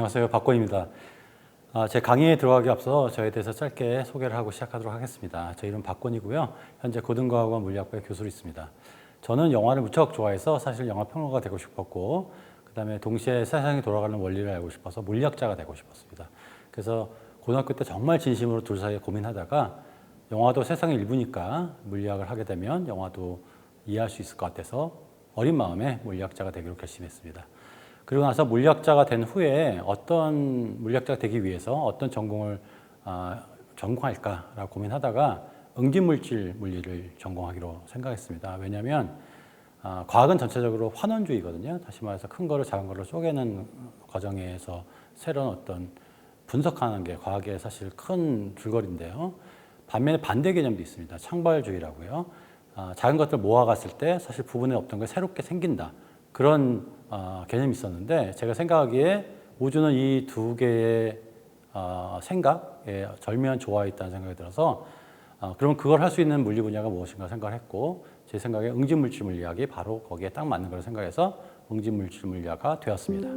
안녕하세요. 박권입니다. 제 강의에 들어가기 앞서 저에 대해서 짧게 소개를 하고 시작하도록 하겠습니다. 제 이름 박권이고요. 현재 고등과학원 물리학부의 교수로 있습니다. 저는 영화를 무척 좋아해서 사실 영화 평론가가 되고 싶었고, 그 다음에 동시에 세상이 돌아가는 원리를 알고 싶어서 물리학자가 되고 싶었습니다. 그래서 고등학교 때 정말 진심으로 둘 사이에 고민하다가 영화도 세상의 일부니까 물리학을 하게 되면 영화도 이해할 수 있을 것 같아서 어린 마음에 물리학자가 되기로 결심했습니다. 그리고 나서 물리학자가 된 후에 어떤 물리학자가 되기 위해서 어떤 전공을 전공할까라고 고민하다가 응집물질 물리를 전공하기로 생각했습니다. 왜냐하면 과학은 전체적으로 환원주의거든요. 다시 말해서 큰 거를 작은 거로 쪼개는 과정에서 새로운 어떤 분석하는 게 과학의 사실 큰 줄거리인데요. 반면에 반대 개념도 있습니다. 창발주의라고요. 작은 것들 모아갔을 때 사실 부분에 없던 게 새롭게 생긴다. 그런 개념이 있었는데 제가 생각하기에 우주는 이 두 개의 생각에 절묘한 조화에 있다는 생각이 들어서 그럼 그걸 할 수 있는 물리 분야가 무엇인가 생각을 했고 제 생각에 응집물질 물리학이 바로 거기에 딱 맞는 걸 생각해서 응집물질 물리학가 되었습니다.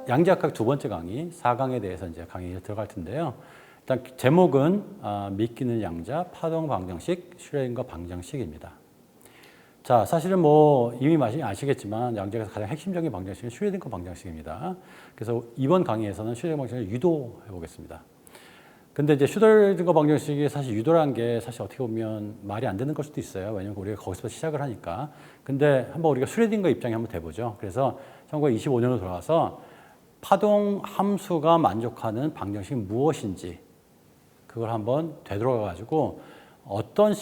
양자역학 두 번째 강의, 4강에 대해서 이제 강의에 들어갈 텐데요. 일단 제목은 믿기는 양자, 파동 방정식, 슈레딩거 방정식입니다. 자, 사실은 뭐 이미 아시겠지만 양자에서 가장 핵심적인 방정식은 슈레딩거 방정식입니다. 그래서 이번 강의에서는 슈레딩거 방정식을 유도해 보겠습니다. 근데 이제 슈레딩거 방정식이 사실 유도라는 게 사실 어떻게 보면 말이 안 되는 걸 수도 있어요. 왜냐면 우리가 거기서 시작을 하니까. 근데 한번 우리가 슈레딩거 입장에 한번 돼보죠. 그래서 1925년으로 돌아와서 파동 함수가 만족하는 방정식이 무엇인지 그걸 한번 되돌아가지고 어떤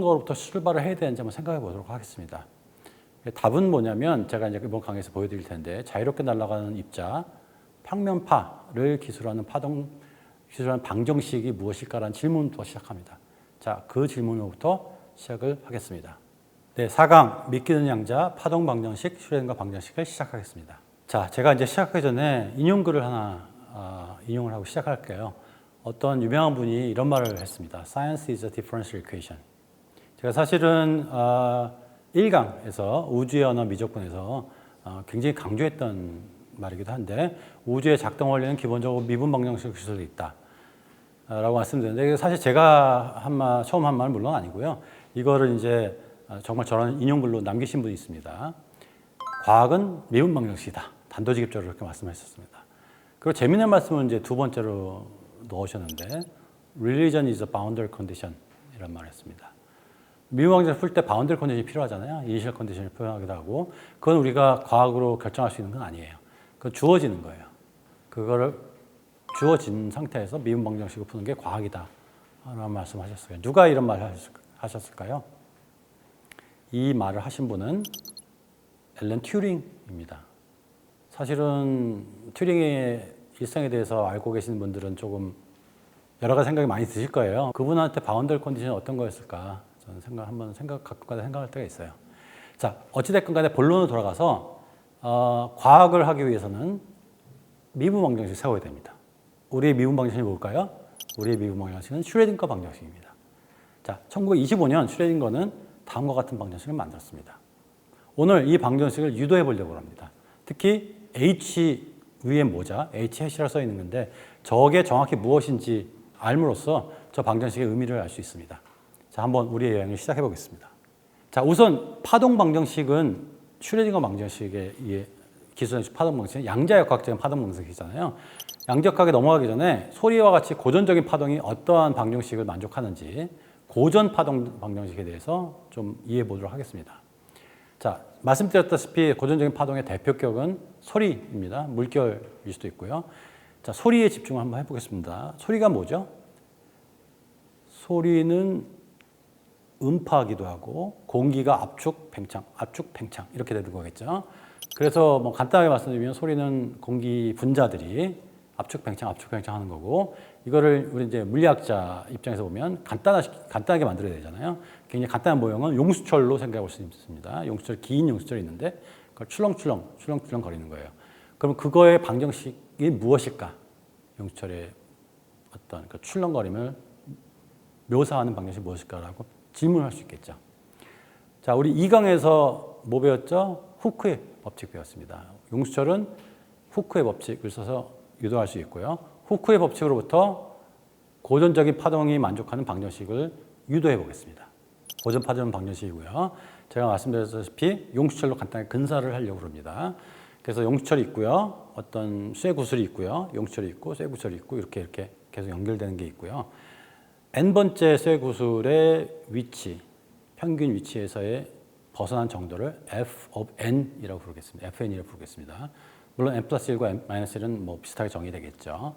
거부터 출발을 해야 되는지 한번 생각해 보도록 하겠습니다. 답은 뭐냐면 제가 이제 이번 강의에서 보여드릴 텐데 자유롭게 날아가는 입자, 평면파를 기술하는 기술하는 방정식이 무엇일까라는 질문부터 시작합니다. 자, 그 질문으로부터 시작을 하겠습니다. 네, 4강 믿기는 양자, 파동 방정식, 슈레딩거 방정식을 시작하겠습니다. 자, 제가 이제 시작하기 전에 인용글을 하나 인용을 하고 시작할게요. 어떤 유명한 분이 이런 말을 했습니다. Science is a differential equation. 제가 사실은 1강에서 우주의 언어 미적분에서 굉장히 강조했던 말이기도 한데 우주의 작동 원리는 기본적으로 미분 방정식 기술이 있다 라고 말씀드렸는데 사실 제가 처음 한 말은 물론 아니고요. 이거를 이제 정말 저런 인용글로 남기신 분이 있습니다. 과학은 미분 방정식이다. 단도직입적으로 그렇게 말씀하셨습니다. 그리고 재미있는 말씀은 이제 두 번째로 넣으셨는데 Religion is a boundary condition 이런 말을 했습니다. 미분 방정식을 풀 때 바운더리 컨디션이 필요하잖아요. 이니셜 컨디션을 표현하기도 하고 그건 우리가 과학으로 결정할 수 있는 건 아니에요. 그건 주어지는 거예요. 그거를 주어진 상태에서 미분 방정식을 푸는 게 과학이다 라는 말씀하셨어요. 누가 이런 말을 하셨을까요? 이 말을 하신 분은 앨런 튜링입니다. 사실은 튜링의 일생에 대해서 알고 계시는 분들은 조금 여러 가지 생각이 많이 드실 거예요. 그분한테 바운더리 컨디션이 어떤 거였을까? 저는 가끔가다 생각할 때가 있어요. 자, 어찌됐건 간에 본론으로 돌아가서 과학을 하기 위해서는 미분 방정식을 세워야 됩니다. 우리의 미분 방정식이 뭘까요? 우리의 미분 방정식은 슈레딩거 방정식입니다. 자, 1925년 슈레딩거는 다음과 같은 방정식을 만들었습니다. 오늘 이 방정식을 유도해 보려고 합니다. 특히 H 위에 모자, H 해시라 써 있는 건데 저게 정확히 무엇인지 알므로써 저 방정식의 의미를 알 수 있습니다. 자, 한번 우리의 여행을 시작해 보겠습니다. 자, 우선 파동 방정식은 슈레딩거 방정식의 기술적 파동 방정식은 양자역학적인 파동 방정식이잖아요. 양자역학에 넘어가기 전에 소리와 같이 고전적인 파동이 어떠한 방정식을 만족하는지 고전 파동 방정식에 대해서 좀 이해해 보도록 하겠습니다. 자, 말씀드렸다시피 고전적인 파동의 대표격은 소리입니다. 물결일 수도 있고요. 자, 소리에 집중을 한번 해보겠습니다. 소리가 뭐죠? 소리는 음파기도 하고 공기가 압축, 팽창 이렇게 되는 거겠죠. 그래서 뭐 간단하게 말씀드리면 소리는 공기 분자들이 압축, 팽창 하는 거고 이거를 우리 이제 물리학자 입장에서 보면 간단하게 만들어야 되잖아요. 굉장히 간단한 모형은 용수철로 생각해 볼 수 있습니다. 긴 용수철이 있는데 그걸 출렁출렁 거리는 거예요. 그럼 그거의 방정식이 무엇일까? 용수철의 어떤 그 출렁거림을 묘사하는 방정식이 무엇일까라고 질문할 수 있겠죠. 자, 우리 2강에서 뭐 배웠죠? 후크의 법칙 배웠습니다. 용수철은 후크의 법칙을 써서 유도할 수 있고요. 후크의 법칙으로부터 고전적인 파동이 만족하는 방정식을 유도해 보겠습니다. 고전 파동 방정식이고요. 제가 말씀드렸다시피 용수철로 간단히 근사를 하려고 합니다. 그래서 용수철이 있고요. 어떤 쇠구슬이 있고요. 용수철이 있고 쇠구슬이 있고 이렇게 계속 연결되는 게 있고요. n번째 쇠구슬의 위치, 평균 위치에서의 벗어난 정도를 f of n이라고 부르겠습니다. fn이라고 부르겠습니다. 물론 n 플러스 1과 n 마이너스 1은 뭐 비슷하게 정의되겠죠.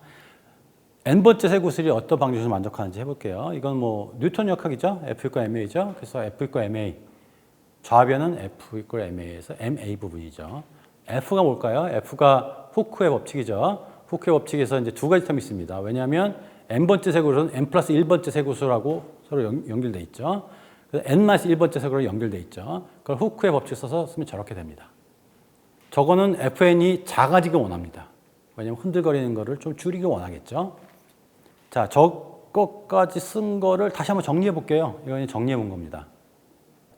n번째 쇠구슬이 어떤 방정식을 만족하는지 해볼게요. 이건 뭐 뉴턴 역학이죠. F 이퀄 ma죠. 그래서 F 이퀄 ma. 좌변은 F 이퀄 ma에서 ma 부분이죠. F가 뭘까요? F가 후크의 법칙이죠. 후크의 법칙에서 이제 두 가지 텀이 있습니다. 왜냐하면 n번째 쇠구슬은 n 플러스 1번째 쇠구슬하고 서로 연결돼 있죠. 그래서 n 마이너스 1번째 쇠구슬로 연결돼 있죠. 그걸 후크의 법칙 써서 쓰면 저렇게 됩니다. 저거는 fn이 작아지길 원합니다. 왜냐하면 흔들거리는 거를 좀 줄이기 원하겠죠. 자, 저것까지 쓴 거를 다시 한번 정리해 볼게요. 이건 정리해 본 겁니다.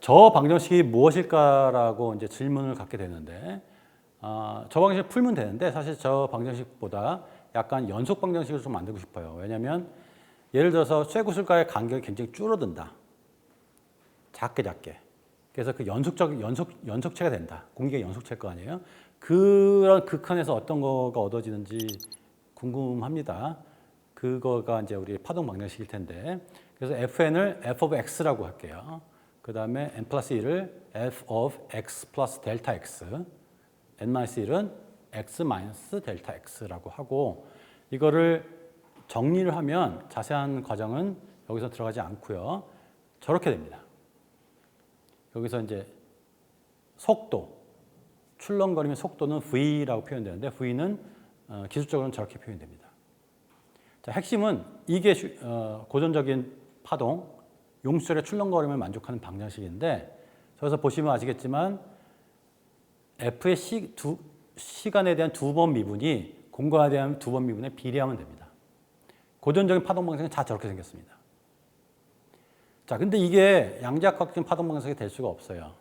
저 방정식이 무엇일까라고 이제 질문을 갖게 되는데, 저 방정식 풀면 되는데 사실 저 방정식보다 약간 연속 방정식을 좀 만들고 싶어요. 왜냐하면 예를 들어서 쇠구슬과의 간격이 굉장히 줄어든다. 작게. 그래서 그 연속체가 된다. 공기가 연속체일 거 아니에요. 그런 극한에서 어떤 거가 얻어지는지 궁금합니다. 그거가 이제 우리 파동 방정식일 텐데. 그래서 fn을 f of x라고 할게요. 그 다음에 n 플러스 1을 f of x 플러스 델타 x, n 마이너스 1은 x 마이너스 델타 x라고 하고, 이거를 정리를 하면 자세한 과정은 여기서 들어가지 않고요. 저렇게 됩니다. 여기서 이제 속도, 출렁거리면 속도는 v라고 표현되는데 v는 기술적으로는 저렇게 표현됩니다. 자, 핵심은 이게 고전적인 파동, 용수철의 출렁거림을 만족하는 방정식인데, 저기서 보시면 아시겠지만 f의 시간에 대한 두 번 미분이 공간에 대한 두 번 미분에 비례하면 됩니다. 고전적인 파동 방정식은 다 저렇게 생겼습니다. 자, 근데 이게 양자역학적인 파동 방정식이 될 수가 없어요.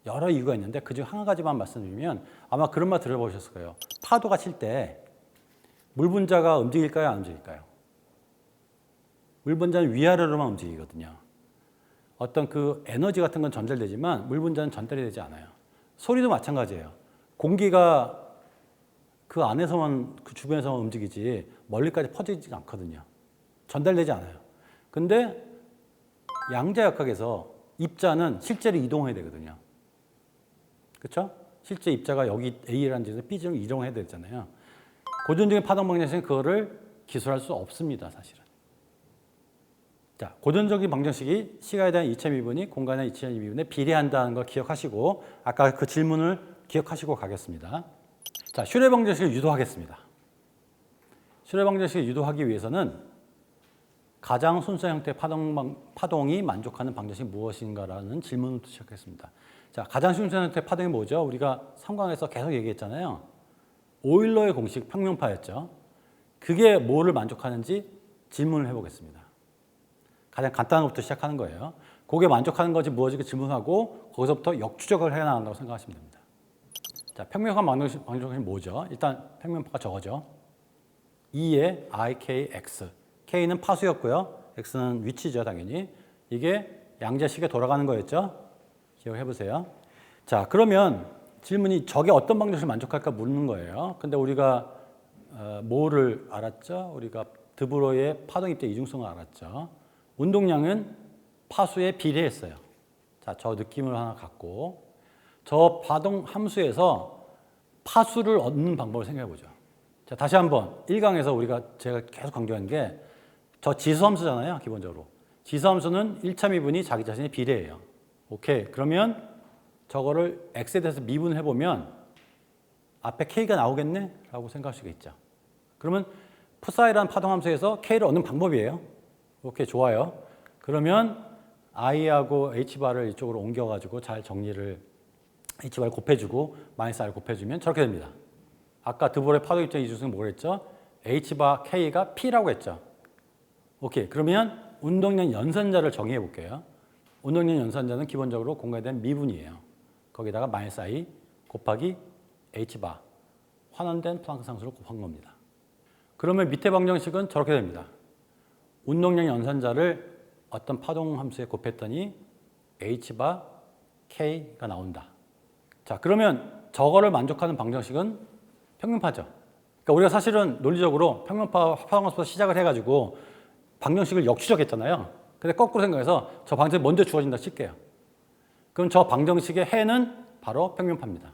여러 이유가 있는데 그중 한 가지만 말씀드리면 아마 그런 말 들어보셨을 거예요. 파도가 칠 때 물 분자가 움직일까요? 안 움직일까요? 물 분자는 위아래로만 움직이거든요. 어떤 그 에너지 같은 건 전달되지만 물 분자는 전달이 되지 않아요. 소리도 마찬가지예요. 공기가 그 안에서만, 그 주변에서만 움직이지 멀리까지 퍼지지 않거든요. 전달되지 않아요. 근데 양자역학에서 입자는 실제로 이동해야 되거든요. 그렇죠? 실제 입자가 여기 A라는 지점에서 B지점으로 이동해야 되잖아요. 고전적인 파동 방정식은 그거를 기술할 수 없습니다, 사실은. 자, 고전적인 방정식이 시간에 대한 2차 미분이 공간에 대한 2차 미분에 비례한다는 걸 기억하시고, 아까 그 질문을 기억하시고 가겠습니다. 자, 슈레 방정식을 유도하겠습니다. 슈레 방정식을 유도하기 위해서는 가장 순수한 형태의 파동이 만족하는 방정식이 무엇인가라는 질문부터 시작했습니다. 자, 가장 순수한 형태의 파동이 뭐죠? 우리가 3강에서 계속 얘기했잖아요. 오일러의 공식 평면파였죠. 그게 뭐를 만족하는지 질문을 해보겠습니다. 가장 간단한 것부터 시작하는 거예요. 그게 만족하는 것이 무엇인지 질문하고 거기서부터 역추적을 해나간다고 생각하시면 됩니다. 자, 평면파 방정식이 뭐죠? 일단 평면파가 저거죠. 2의 IKX. K는 파수였고요. X는 위치죠, 당연히. 이게 양자식에 돌아가는 거였죠. 기억해 보세요. 자, 그러면 질문이 저게 어떤 방정식을 만족할까 묻는 거예요. 근데 우리가 뭐를 알았죠? 우리가 드브로이의 파동 입자 이중성을 알았죠. 운동량은 파수에 비례했어요. 자, 저 느낌을 하나 갖고 저 파동 함수에서 파수를 얻는 방법을 생각해 보죠. 자, 다시 한번 1강에서 제가 계속 강조한 게 저 지수함수잖아요, 기본적으로. 지수함수는 1차 미분이 자기 자신에 비례해요. 오케이. 그러면 저거를 x에 대해서 미분을 해보면 앞에 k가 나오겠네? 라고 생각할 수가 있죠. 그러면 푸사이라는 파동함수에서 k를 얻는 방법이에요. 오케이, 좋아요. 그러면 i하고 h바를 이쪽으로 옮겨가지고 잘 정리를 h바를 곱해주고 마이너스 r을 곱해주면 저렇게 됩니다. 아까 드볼의 파동 입자 이중성은 뭐랬죠? h바 k가 p라고 했죠. 오케이, 그러면 운동량 연산자를 정의해 볼게요. 운동량 연산자는 기본적으로 공간에 대한 미분이에요. 거기다가 마이너스 i 곱하기 h바 환원된 플랑크 상수를 곱한 겁니다. 그러면 밑에 방정식은 저렇게 됩니다. 운동량 연산자를 어떤 파동 함수에 곱했더니 h바 k가 나온다. 자, 그러면 저거를 만족하는 방정식은 평면파죠. 그러니까 우리가 사실은 논리적으로 평면파 파동함수부터 시작을 해가지고 방정식을 역추적했잖아요. 근데 거꾸로 생각해서 저 방정식이 먼저 주어진다 칠게요. 그럼 저 방정식의 해는 바로 평면파입니다.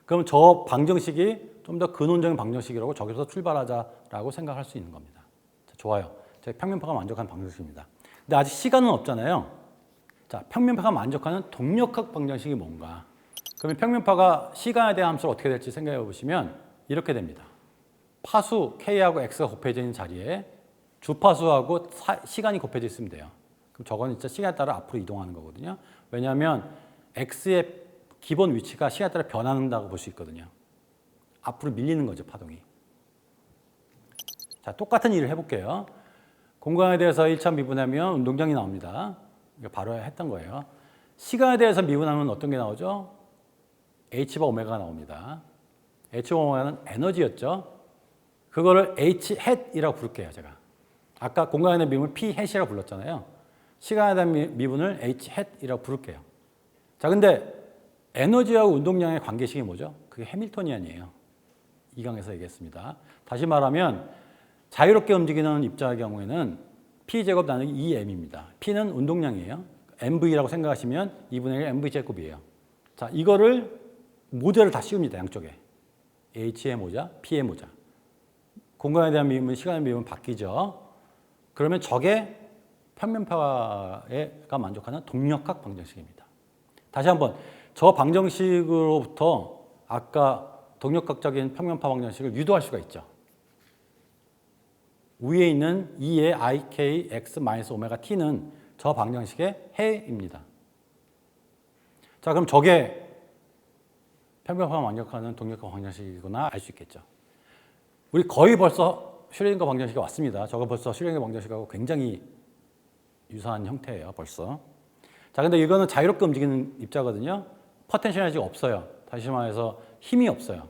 그럼 저 방정식이 좀 더 근원적인 방정식이라고 저기서 출발하자라고 생각할 수 있는 겁니다. 자, 좋아요. 저희 평면파가 만족하는 방정식입니다. 근데 아직 시간은 없잖아요. 자, 평면파가 만족하는 동력학 방정식이 뭔가? 그러면 평면파가 시간에 대한 함수를 어떻게 될지 생각해 보시면 이렇게 됩니다. 파수 k하고 x가 곱해져 있는 자리에 주파수하고 시간이 곱해져 있으면 돼요. 그럼 저거는 진짜 시간에 따라 앞으로 이동하는 거거든요. 왜냐하면 x의 기본 위치가 시간에 따라 변한다고 볼 수 있거든요. 앞으로 밀리는 거죠, 파동이. 자, 똑같은 일을 해볼게요. 공간에 대해서 1차 미분하면 운동량이 나옵니다. 이거 바로 했던 거예요. 시간에 대해서 미분하면 어떤 게 나오죠? h바 오메가가 나옵니다. h바 오메가는 에너지였죠. 그거를 h 햇이라고 부를게요, 제가. 아까 공간에 대한 미분을 p 햇이라고 불렀잖아요. 시간에 대한 미분을 h 햇이라고 부를게요. 자, 근데 에너지하고 운동량의 관계식이 뭐죠? 그게 해밀토니안이에요. 2강에서 얘기했습니다. 다시 말하면 자유롭게 움직이는 입자의 경우에는 P제곱 나누기 2M입니다. P는 운동량이에요. MV라고 생각하시면 2분의 1 MV제곱이에요. 자, 이거를 모델을 다 씌웁니다. 양쪽에. H의 모자, P의 모자. 공간에 대한 미분, 시간에 대한 미분 바뀌죠. 그러면 저게 평면파가 만족하는 동력학 방정식입니다. 다시 한번 저 방정식으로부터 아까 동력학적인 평면파 방정식을 유도할 수가 있죠. 위에 있는 2의 ik x-오메가 t는 저 방정식의 해입니다. 자, 그럼 저게 평면파가 만족하는 동력학 방정식이구나 알 수 있겠죠. 우리 거의 벌써 슈레딩거 방정식이 왔습니다. 저거 벌써 슈레딩거 방정식하고 굉장히 유사한 형태예요, 벌써. 자, 근데 이거는 자유롭게 움직이는 입자거든요. 포텐셜 에너지가 없어요. 다시 말해서 힘이 없어요.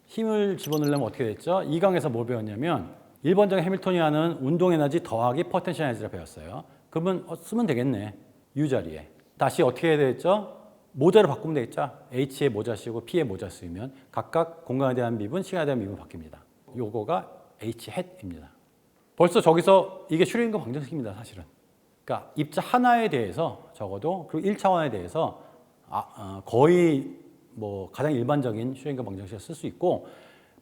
힘을 집어넣으려면 어떻게 됐죠? 2강에서 뭘 배웠냐면 1번적인 해밀토니안은 운동 에너지 더하기 포텐셜 에너지를 배웠어요. 그러면 쓰면 되겠네. U 자리에. 다시 어떻게 해야 되겠죠? 모자를 바꾸면 되겠죠? H의 모자 쓰고 P의 모자 쓰면 각각 공간에 대한 미분, 시간에 대한 미분 바뀝니다. 요거가 H 햇입니다. 벌써 저기서 이게 슈레딩거 방정식입니다, 사실은. 그러니까 입자 하나에 대해서 적어도 그리고 1차원에 대해서 거의 뭐 가장 일반적인 슈레딩거 방정식을 쓸 수 있고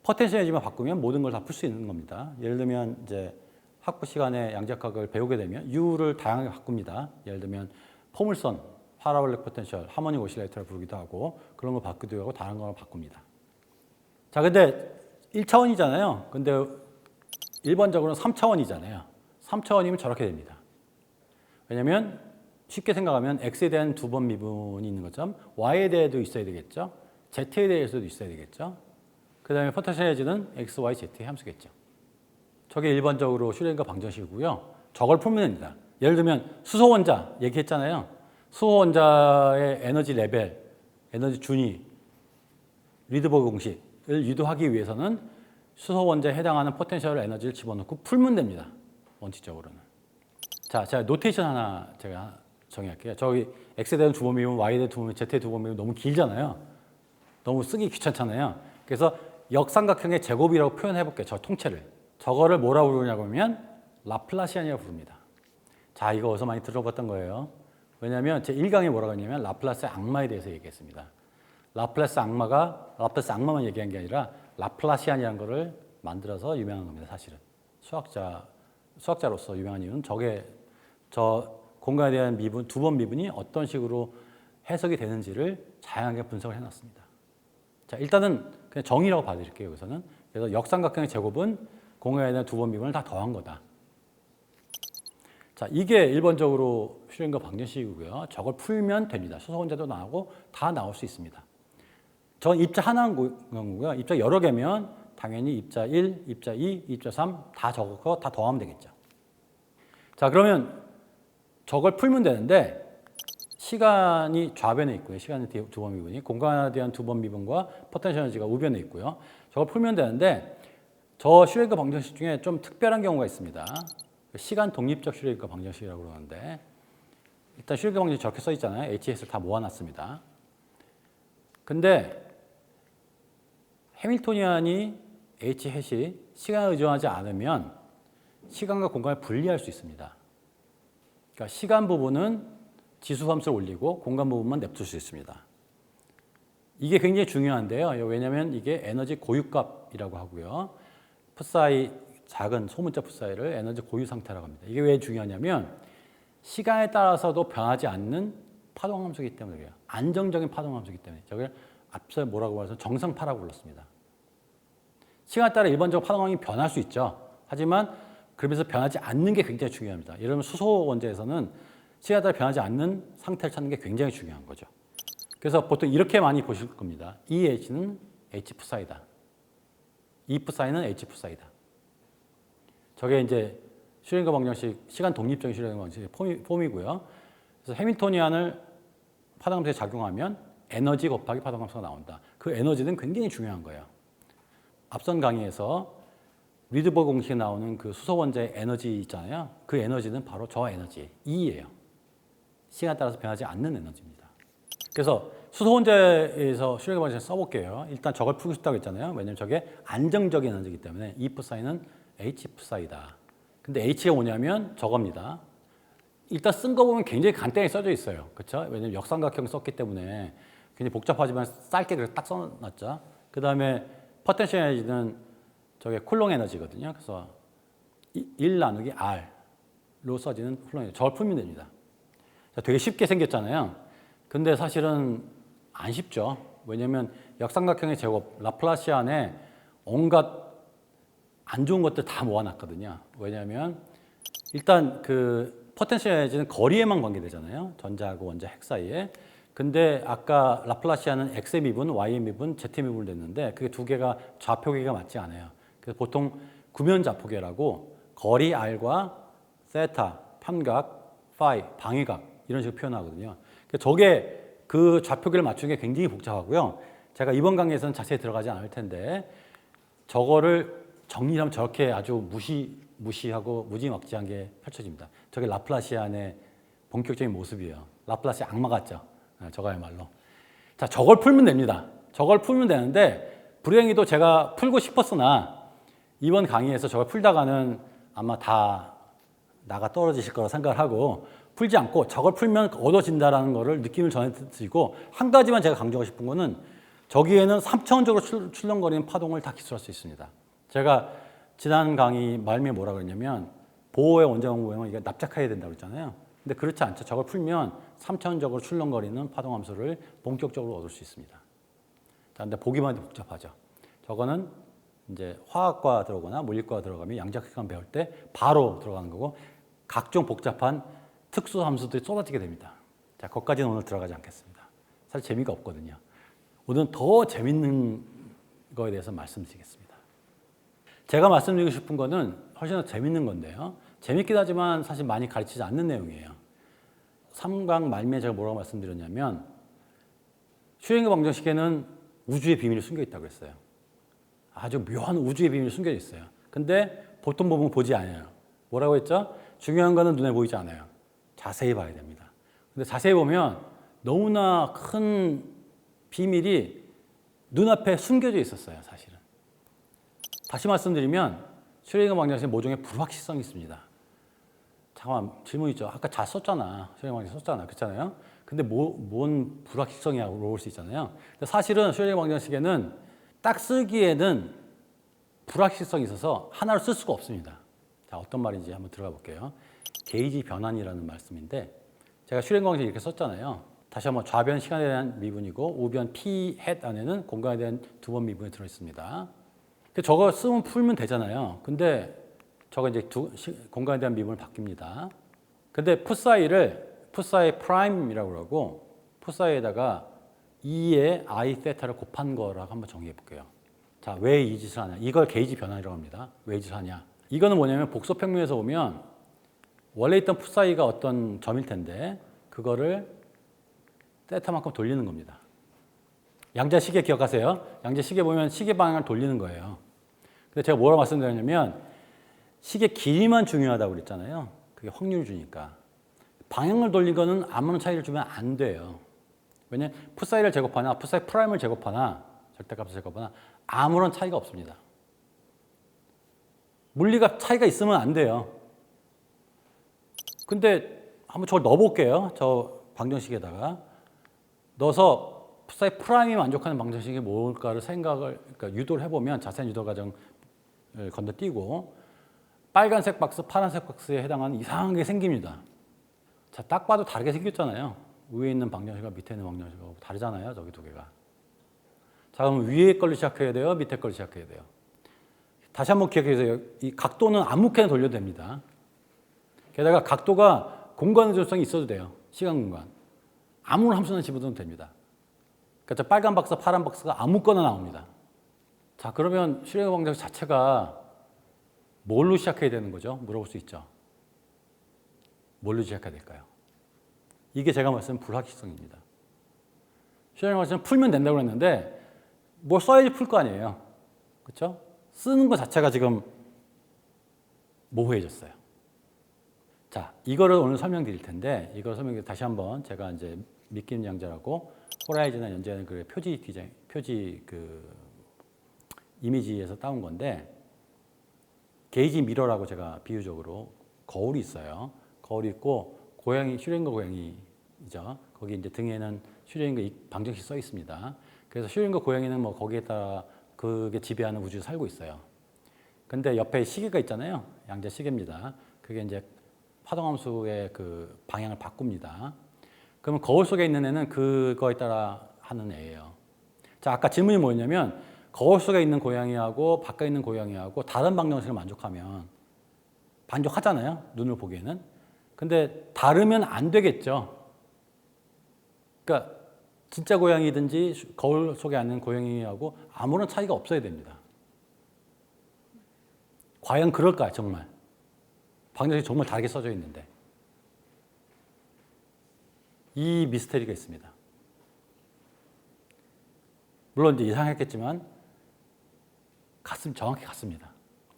포텐셜 에너지만 바꾸면 모든 걸 다 풀 수 있는 겁니다. 예를 들면 이제 학부 시간에 양자역학을 배우게 되면 U를 다양하게 바꿉니다. 예를 들면 포물선, 파라볼릭 포텐셜, 하모닉 오실레이터를 부르기도 하고 그런 걸 바꾸기도 하고 다른 걸 바꿉니다. 자, 근데 1차원이잖아요. 근데 일반적으로는 3차원이잖아요. 3차원이면 저렇게 됩니다. 왜냐하면 쉽게 생각하면 x에 대한 두 번 미분이 있는 것처럼 y에 대해도 있어야 되겠죠. z에 대해서도 있어야 되겠죠. 그 다음에 포텐셜 에너지는 x, y, z의 함수겠죠. 저게 일반적으로 슈레딩거 방정식이고요. 저걸 풀면 됩니다. 예를 들면 수소 원자 얘기했잖아요. 수소 원자의 에너지 레벨, 에너지 준위, 리드버그 공식을 유도하기 위해서는 수소 원자에 해당하는 포텐셜 에너지를 집어넣고 풀면 됩니다. 원칙적으로는. 자, 제가 노테이션 하나 제가 정의할게요. 저기 x에 대한 두 번 미분, y에 대한 두 번 미분, z에 두 번 미분 너무 길잖아요. 너무 쓰기 귀찮잖아요. 그래서 역삼각형의 제곱이라고 표현해 볼게요. 저 통째를. 저거를 뭐라고 부르냐고 하면 라플라시안이라고 부릅니다. 자, 이거 어디서 많이 들어봤던 거예요. 왜냐하면 제 1강에 뭐라고 했냐면 라플라스의 악마에 대해서 얘기했습니다. 라플라스 악마만 얘기한 게 아니라 라플라시안이라는 거를 만들어서 유명한 겁니다. 사실은. 수학자로서 유명한 이유는 저 공간에 대한 미분, 두 번 미분이 어떤 식으로 해석이 되는지를 다양하게 분석을 해놨습니다. 자, 일단은 그냥 정의라고 봐드릴게요. 여기서는. 그래서 역삼각형의 제곱은 공간에 대한 두 번 미분을 다 더한 거다. 자, 이게 일반적으로 슈레딩거 방정식이고요. 저걸 풀면 됩니다. 수소 원자도 나오고 다 나올 수 있습니다. 전 입자 하나인 거고요. 입자 여러 개면 당연히 입자 1, 입자 2, 입자 3 다 적고 다 더하면 되겠죠. 자, 그러면 저걸 풀면 되는데 시간이 좌변에 있고요. 시간의 두 번 미분이 공간에 대한 두 번 미분과 포텐셜 에너지가 우변에 있고요. 저걸 풀면 되는데 저 슈레딩거 방정식 중에 좀 특별한 경우가 있습니다. 시간 독립적 슈레딩거 방정식이라고 그러는데 일단 슈레딩거 방정식 저렇게 써 있잖아요. HS를 다 모아놨습니다. 근데 해밀토니안이 H 햇이 시간에 의존하지 않으면 시간과 공간을 분리할 수 있습니다. 그러니까 시간 부분은 지수함수를 올리고 공간 부분만 냅둘 수 있습니다. 이게 굉장히 중요한데요. 왜냐하면 이게 에너지 고유값이라고 하고요. 풋사이, 작은 소문자 풋사이를 에너지 고유 상태라고 합니다. 이게 왜 중요하냐면 시간에 따라서도 변하지 않는 파동함수이기 때문에 그래요. 안정적인 파동함수이기 때문에. 저걸 앞서 뭐라고 말해서 정상파라고 불렀습니다. 시간에 따라 일반적으로 파동함이 변할 수 있죠. 하지만 그러면서 변하지 않는 게 굉장히 중요합니다. 예를 들면 수소 원자에서는 시간에 따라 변하지 않는 상태를 찾는 게 굉장히 중요한 거죠. 그래서 보통 이렇게 많이 보실 겁니다. 이 H는 H 풋사이다. 이 풋사이는 H 풋사이다. 저게 이제 슈레딩거 방정식, 시간 독립적인 슈레딩거 방정식의 폼이고요. 그래서 해밀토니안을 파동함수에 작용하면 에너지 곱하기 파동함수가 나온다. 그 에너지는 굉장히 중요한 거예요. 앞선 강의에서 리드버그 공식에 나오는 그 수소 원자의 에너지 있잖아요. 그 에너지는 바로 저 에너지, E예요. 시간에 따라서 변하지 않는 에너지입니다. 그래서 수소 원자에서 슈레딩거 방정식 써볼게요. 일단 저걸 풀고 싶다고 했잖아요. 왜냐하면 저게 안정적인 에너지이기 때문에 E 풋사이는 H 풋사이다. 근데 H가 뭐냐면 저겁니다. 일단 쓴 거 보면 굉장히 간단히 써져 있어요. 그렇죠? 왜냐하면 역삼각형 썼기 때문에 굉장히 복잡하지만 짧게 딱 써놨죠. 그 다음에 포텐셜 에너지는 저게 쿨롱 에너지거든요. 그래서 1 나누기 R로 써지는 쿨롱 에너지. 저걸 풀면 됩니다. 되게 쉽게 생겼잖아요. 근데 사실은 안 쉽죠. 왜냐하면 역삼각형의 제곱, 라플라시안에 온갖 안 좋은 것들 다 모아놨거든요. 왜냐하면 일단 그 포텐셜 에너지는 거리에만 관계되잖아요. 전자하고 원자 핵 사이에. 근데 아까 라플라시안은 X의 미분, Y의 미분, Z의 미분을 냈는데 그게 두 개가 좌표계가 맞지 않아요. 그래서 보통 구면 좌표계라고 거리 R과 세타, 편각, 파이, 방위각 이런 식으로 표현하거든요. 저게 그 좌표계를 맞추는 게 굉장히 복잡하고요. 제가 이번 강의에서는 자세히 들어가지 않을 텐데 저거를 정리하면 저렇게 아주 무시하고 무지막지한 게 펼쳐집니다. 저게 라플라시안의 본격적인 모습이에요. 라플라시 악마 같죠? 저거야말로. 자, 저걸 풀면 됩니다. 저걸 풀면 되는데 불행히도 제가 풀고 싶었으나 이번 강의에서 저걸 풀다가는 아마 다 나가 떨어지실 거라 생각을 하고 풀지 않고 저걸 풀면 얻어진다라는 거를 느낌을 전해드리고 한 가지만 제가 강조하고 싶은 거는 저기에는 3차원적으로 출렁거리는 파동을 다 기술할 수 있습니다. 제가 지난 강의 말미에 뭐라 그랬냐면 보호의 원자공 모형은 이게 납작해야 된다고 했잖아요. 근데 그렇지 않죠. 저걸 풀면 3차원적으로 출렁거리는 파동함수를 본격적으로 얻을 수 있습니다. 자, 근데 보기만 해도 복잡하죠. 저거는 이제 화학과 들어오거나 물리과 들어가면 양자극관 배울 때 바로 들어가는 거고 각종 복잡한 특수 함수들이 쏟아지게 됩니다. 자, 거기까지는 오늘 들어가지 않겠습니다. 사실 재미가 없거든요. 오늘은 더 재밌는 거에 대해서 말씀드리겠습니다. 제가 말씀드리고 싶은 거는 훨씬 더 재밌는 건데요. 재밌긴 하지만 사실 많이 가르치지 않는 내용이에요. 3강 말미에 제가 뭐라고 말씀드렸냐면 슈레딩거 방정식에는 우주의 비밀이 숨겨 있다고 했어요. 아주 묘한 우주의 비밀이 숨겨져 있어요. 근데 보통 보면 보지 않아요. 뭐라고 했죠? 중요한 거는 눈에 보이지 않아요. 자세히 봐야 됩니다. 근데 자세히 보면 너무나 큰 비밀이 눈앞에 숨겨져 있었어요, 사실은. 다시 말씀드리면 슈레딩거 방정식은 모종의 불확실성이 있습니다. 잠깐만, 질문 있죠. 아까 잘 썼잖아. 슈레딩거 방정식 썼잖아. 그렇잖아요. 근데 뭔 불확실성이야 물어볼 수 있잖아요. 근데 사실은 슈레딩거 방정식에는 딱 쓰기에는 불확실성이 있어서 하나로 쓸 수가 없습니다. 자, 어떤 말인지 한번 들어가 볼게요. 게이지 변환이라는 말씀인데 제가 슈레딩거 방정식 이렇게 썼잖아요. 다시 한번 좌변 시간에 대한 미분이고 우변 p 햇 안에는 공간에 대한 두 번 미분이 들어있습니다. 저거 쓰면 풀면 되잖아요. 근데 저거 이제 공간에 대한 미분을 바뀝니다. 근데 풋사이 프라임이라고 그러고 풋사이에다가 2의 i 세타를 곱한 거라고 한번 정리해 볼게요. 자, 왜 이 짓을 하냐? 이걸 게이지 변환이라고 합니다. 왜 이 짓을 하냐? 이거는 뭐냐면 복소평면에서 보면 원래 있던 풋사이가 어떤 점일 텐데 그거를 세타만큼 돌리는 겁니다. 양자 시계 기억하세요? 양자 시계 보면 시계 방향을 돌리는 거예요. 근데 제가 뭐라고 말씀드렸냐면 시계 길이만 중요하다고 그랬잖아요. 그게 확률을 주니까. 방향을 돌린 거는 아무런 차이를 주면 안 돼요. 왜냐하면 풋사이를 제곱하나 풋사이 프라임을 제곱하나 절대값을 제곱하나 아무런 차이가 없습니다. 물리가 차이가 있으면 안 돼요. 근데 한번 저걸 넣어볼게요. 저 방정식에다가 넣어서 풋사이 프라임이 만족하는 방정식이 뭘까를 그러니까 유도를 해보면 자세한 유도 과정을 건너뛰고 빨간색 박스, 파란색 박스에 해당하는 이상한 게 생깁니다. 자, 딱 봐도 다르게 생겼잖아요. 위에 있는 방정식과 밑에 있는 방정식하고 다르잖아요. 저기 두 개가. 자, 그럼 위에 걸로 시작해야 돼요? 밑에 걸로 시작해야 돼요? 다시 한번 기억해 주세요. 이 각도는 아무렇게나 돌려도 됩니다. 게다가 각도가 공간의 조성이 있어도 돼요. 시간 공간. 아무런 함수나 집어넣으면 됩니다. 그러니까 저 빨간 박스, 파란 박스가 아무거나 나옵니다. 자, 그러면 슈레딩거 방정식 자체가 뭘로 시작해야 되는 거죠? 물어볼 수 있죠. 뭘로 시작해야 될까요? 이게 제가 말씀드린 불확실성입니다. 슈레딩거 방정식 풀면 된다고 했는데 뭘 써야지 풀 거 아니에요. 그렇죠? 쓰는 것 자체가 지금 모호해졌어요. 자, 이거를 오늘 설명드릴 텐데 이걸 설명드릴 다시 한번 제가 이제 믿기는 양자라고 호라이즌이나 연재하는 그 표지 디자인, 표지 그 이미지에서 따온 건데 게이지 미러라고 제가 비유적으로 거울이 있어요. 거울이 있고 고양이 슈레딩거 고양이죠. 거기 이제 등에는 슈레딩거 방정식 써 있습니다. 그래서 슈레딩거 고양이는 뭐 거기에 따라 그게 지배하는 우주에 살고 있어요. 근데 옆에 시계가 있잖아요. 양자 시계입니다. 그게 이제 파동함수의 그 방향을 바꿉니다. 그러면 거울 속에 있는 애는 그거에 따라 하는 애예요. 자, 아까 질문이 뭐였냐면 거울 속에 있는 고양이하고 바깥에 있는 고양이하고 다른 방정식을 만족하잖아요. 눈으로 보기에는. 근데 다르면 안 되겠죠. 그러니까 진짜 고양이든지 거울 속에 앉는 고양이하고 아무런 차이가 없어야 됩니다. 과연 그럴까요, 정말? 방정식이 정말 다르게 써져 있는데. 이 미스테리가 있습니다. 물론 이제 예상했겠지만 정확히 같습니다.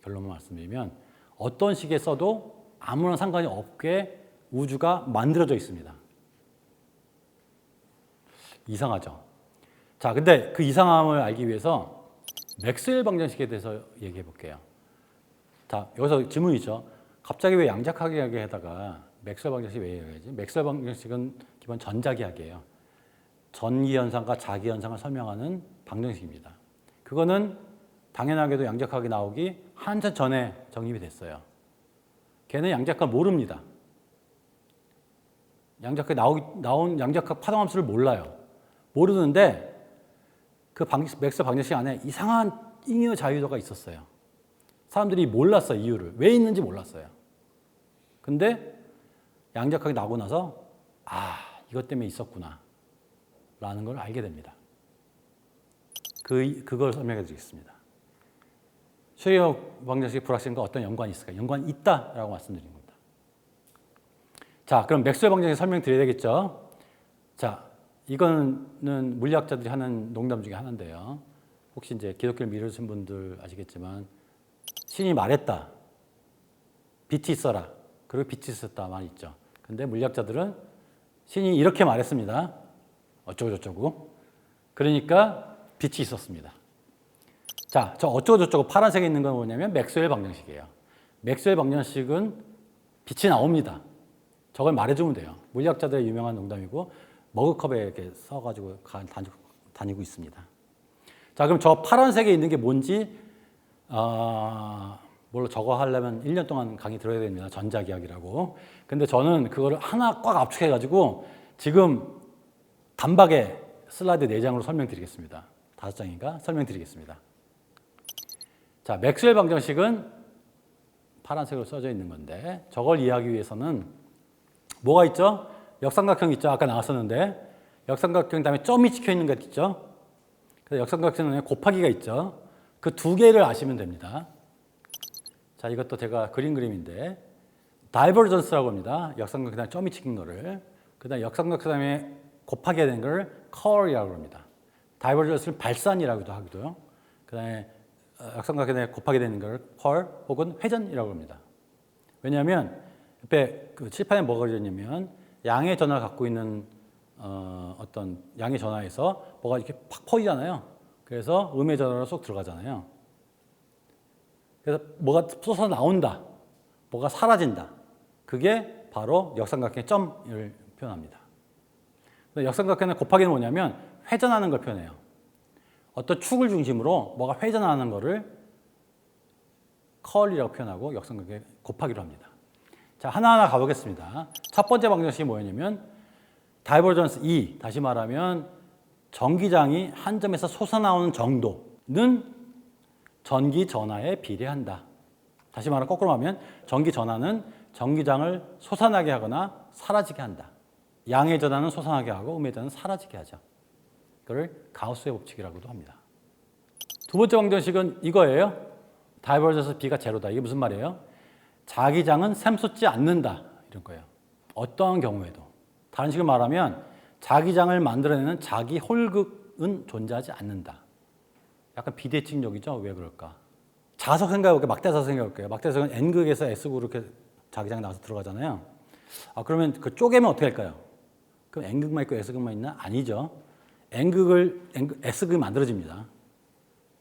결론만 말씀드리면 어떤 식에 써도 아무런 상관이 없게 우주가 만들어져 있습니다. 이상하죠? 자, 근데 그 이상함을 알기 위해서 맥스웰 방정식에 대해서 얘기해 볼게요. 자, 여기서 질문이 있죠. 갑자기 왜 양자기하게에다가 맥스웰 방정식 왜 얘기하지? 맥스웰 방정식은 기본 전자기하게예요. 전기현상과 자기현상을 설명하는 방정식입니다. 그거는 당연하게도 양자역학이 나오기 한참 전에 정립이 됐어요. 걔는 양자역학을 모릅니다. 양자역학이 나온 양자역학 파동함수를 몰라요. 모르는데 그 맥스웰 방정식 안에 이상한 잉여 자유도가 있었어요. 사람들이 몰랐어요. 이유를. 왜 있는지 몰랐어요. 근데 양자역학이 나오고 나서 이것 때문에 있었구나 라는 걸 알게 됩니다. 그걸 설명해 드리겠습니다. 슈레딩거 방정식 불확실성과 어떤 연관이 있을까? 연관이 있다라고 말씀드린 겁니다. 자, 그럼 맥스웰 방정식 설명드려야 되겠죠? 자, 이거는 물리학자들이 하는 농담 중에 하나인데요. 혹시 이제 기독교를 믿으신 분들 아시겠지만 신이 말했다. 빛이 있어라. 그리고 빛이 있었다 말이 있죠. 근데 물리학자들은 신이 이렇게 말했습니다. 어쩌고저쩌고. 그러니까 빛이 있었습니다. 자, 저 어쩌고저쩌고 파란색에 있는 건 뭐냐면 맥스웰 방정식이에요. 맥스웰 방정식은 빛이 나옵니다. 저걸 말해주면 돼요. 물리학자들의 유명한 농담이고 머그컵에 이렇게 써가지고 다니고 있습니다. 자, 그럼 저 파란색에 있는 게 뭔지 뭘로 저거 하려면 1년 동안 강의 들어야 됩니다. 전자기하기라고. 근데 저는 그거를 하나 꽉 압축해가지고 지금 단박에 슬라이드 4장으로 설명드리겠습니다. 5장인가? 설명드리겠습니다. 자, 맥스웰 방정식은 파란색으로 써져 있는 건데 저걸 이해하기 위해서는 뭐가 있죠? 역삼각형 있죠? 아까 나왔었는데 역삼각형 다음에 점이 찍혀 있는 것 있죠? 그래서 역삼각형에 곱하기가 있죠? 그 두 개를 아시면 됩니다. 자, 이것도 제가 그린 그림인데 다이버전스라고 합니다. 역삼각형 다음에 점이 찍힌 거를. 그 다음에 역삼각형 다음에 곱하게 되는 걸 cur이라고 합니다. 다이버전스를 발산이라고도 하기도요. 그다음에 역삼각형에 곱하게 되는 걸 curl 혹은 회전이라고 합니다. 왜냐하면 옆에 그 칠판에 뭐가 그려졌냐면 양의 전화를 갖고 있는 어떤 양의 전화에서 뭐가 이렇게 팍 퍼지잖아요. 그래서 음의 전화로 쏙 들어가잖아요. 그래서 뭐가 쏟아 나온다, 뭐가 사라진다. 그게 바로 역삼각형의 점을 표현합니다. 역삼각형의 곱하기는 뭐냐면 회전하는 걸 표현해요. 어떤 축을 중심으로 뭐가 회전하는 거를 curl이라고 표현하고 역삼각형의 곱하기로 합니다. 자, 하나하나 가보겠습니다. 첫 번째 방정식이 뭐였냐면 다이버전스 E, 다시 말하면 전기장이 한 점에서 솟아나오는 정도는 전기 전하에 비례한다. 다시 말하면 거꾸로 하면 전기 전하는 전기장을 솟아나게 하거나 사라지게 한다. 양의 전하는 솟아나게 하고 음의 전하는 사라지게 하죠. 이걸 가우스의 법칙이라고도 합니다. 두 번째 방정식은 이거예요. 다이버전스 B가 제로다. 이게 무슨 말이에요? 자기장은 샘솟지 않는다. 이런 거예요. 어떠한 경우에도. 다른 식으로 말하면 자기장을 만들어내는 자기 홀극은 존재하지 않는다. 약간 비대칭적이죠? 왜 그럴까? 자석 생각해볼게요. 막대자석 생각해볼게요. 막대자석은 N극에서 S극으로 이렇게 자기장이 나와서 들어가잖아요. 그러면 그 쪼개면 어떻게 할까요? 그럼 N극만 있고 S극만 있나? 아니죠. S극이 만들어집니다.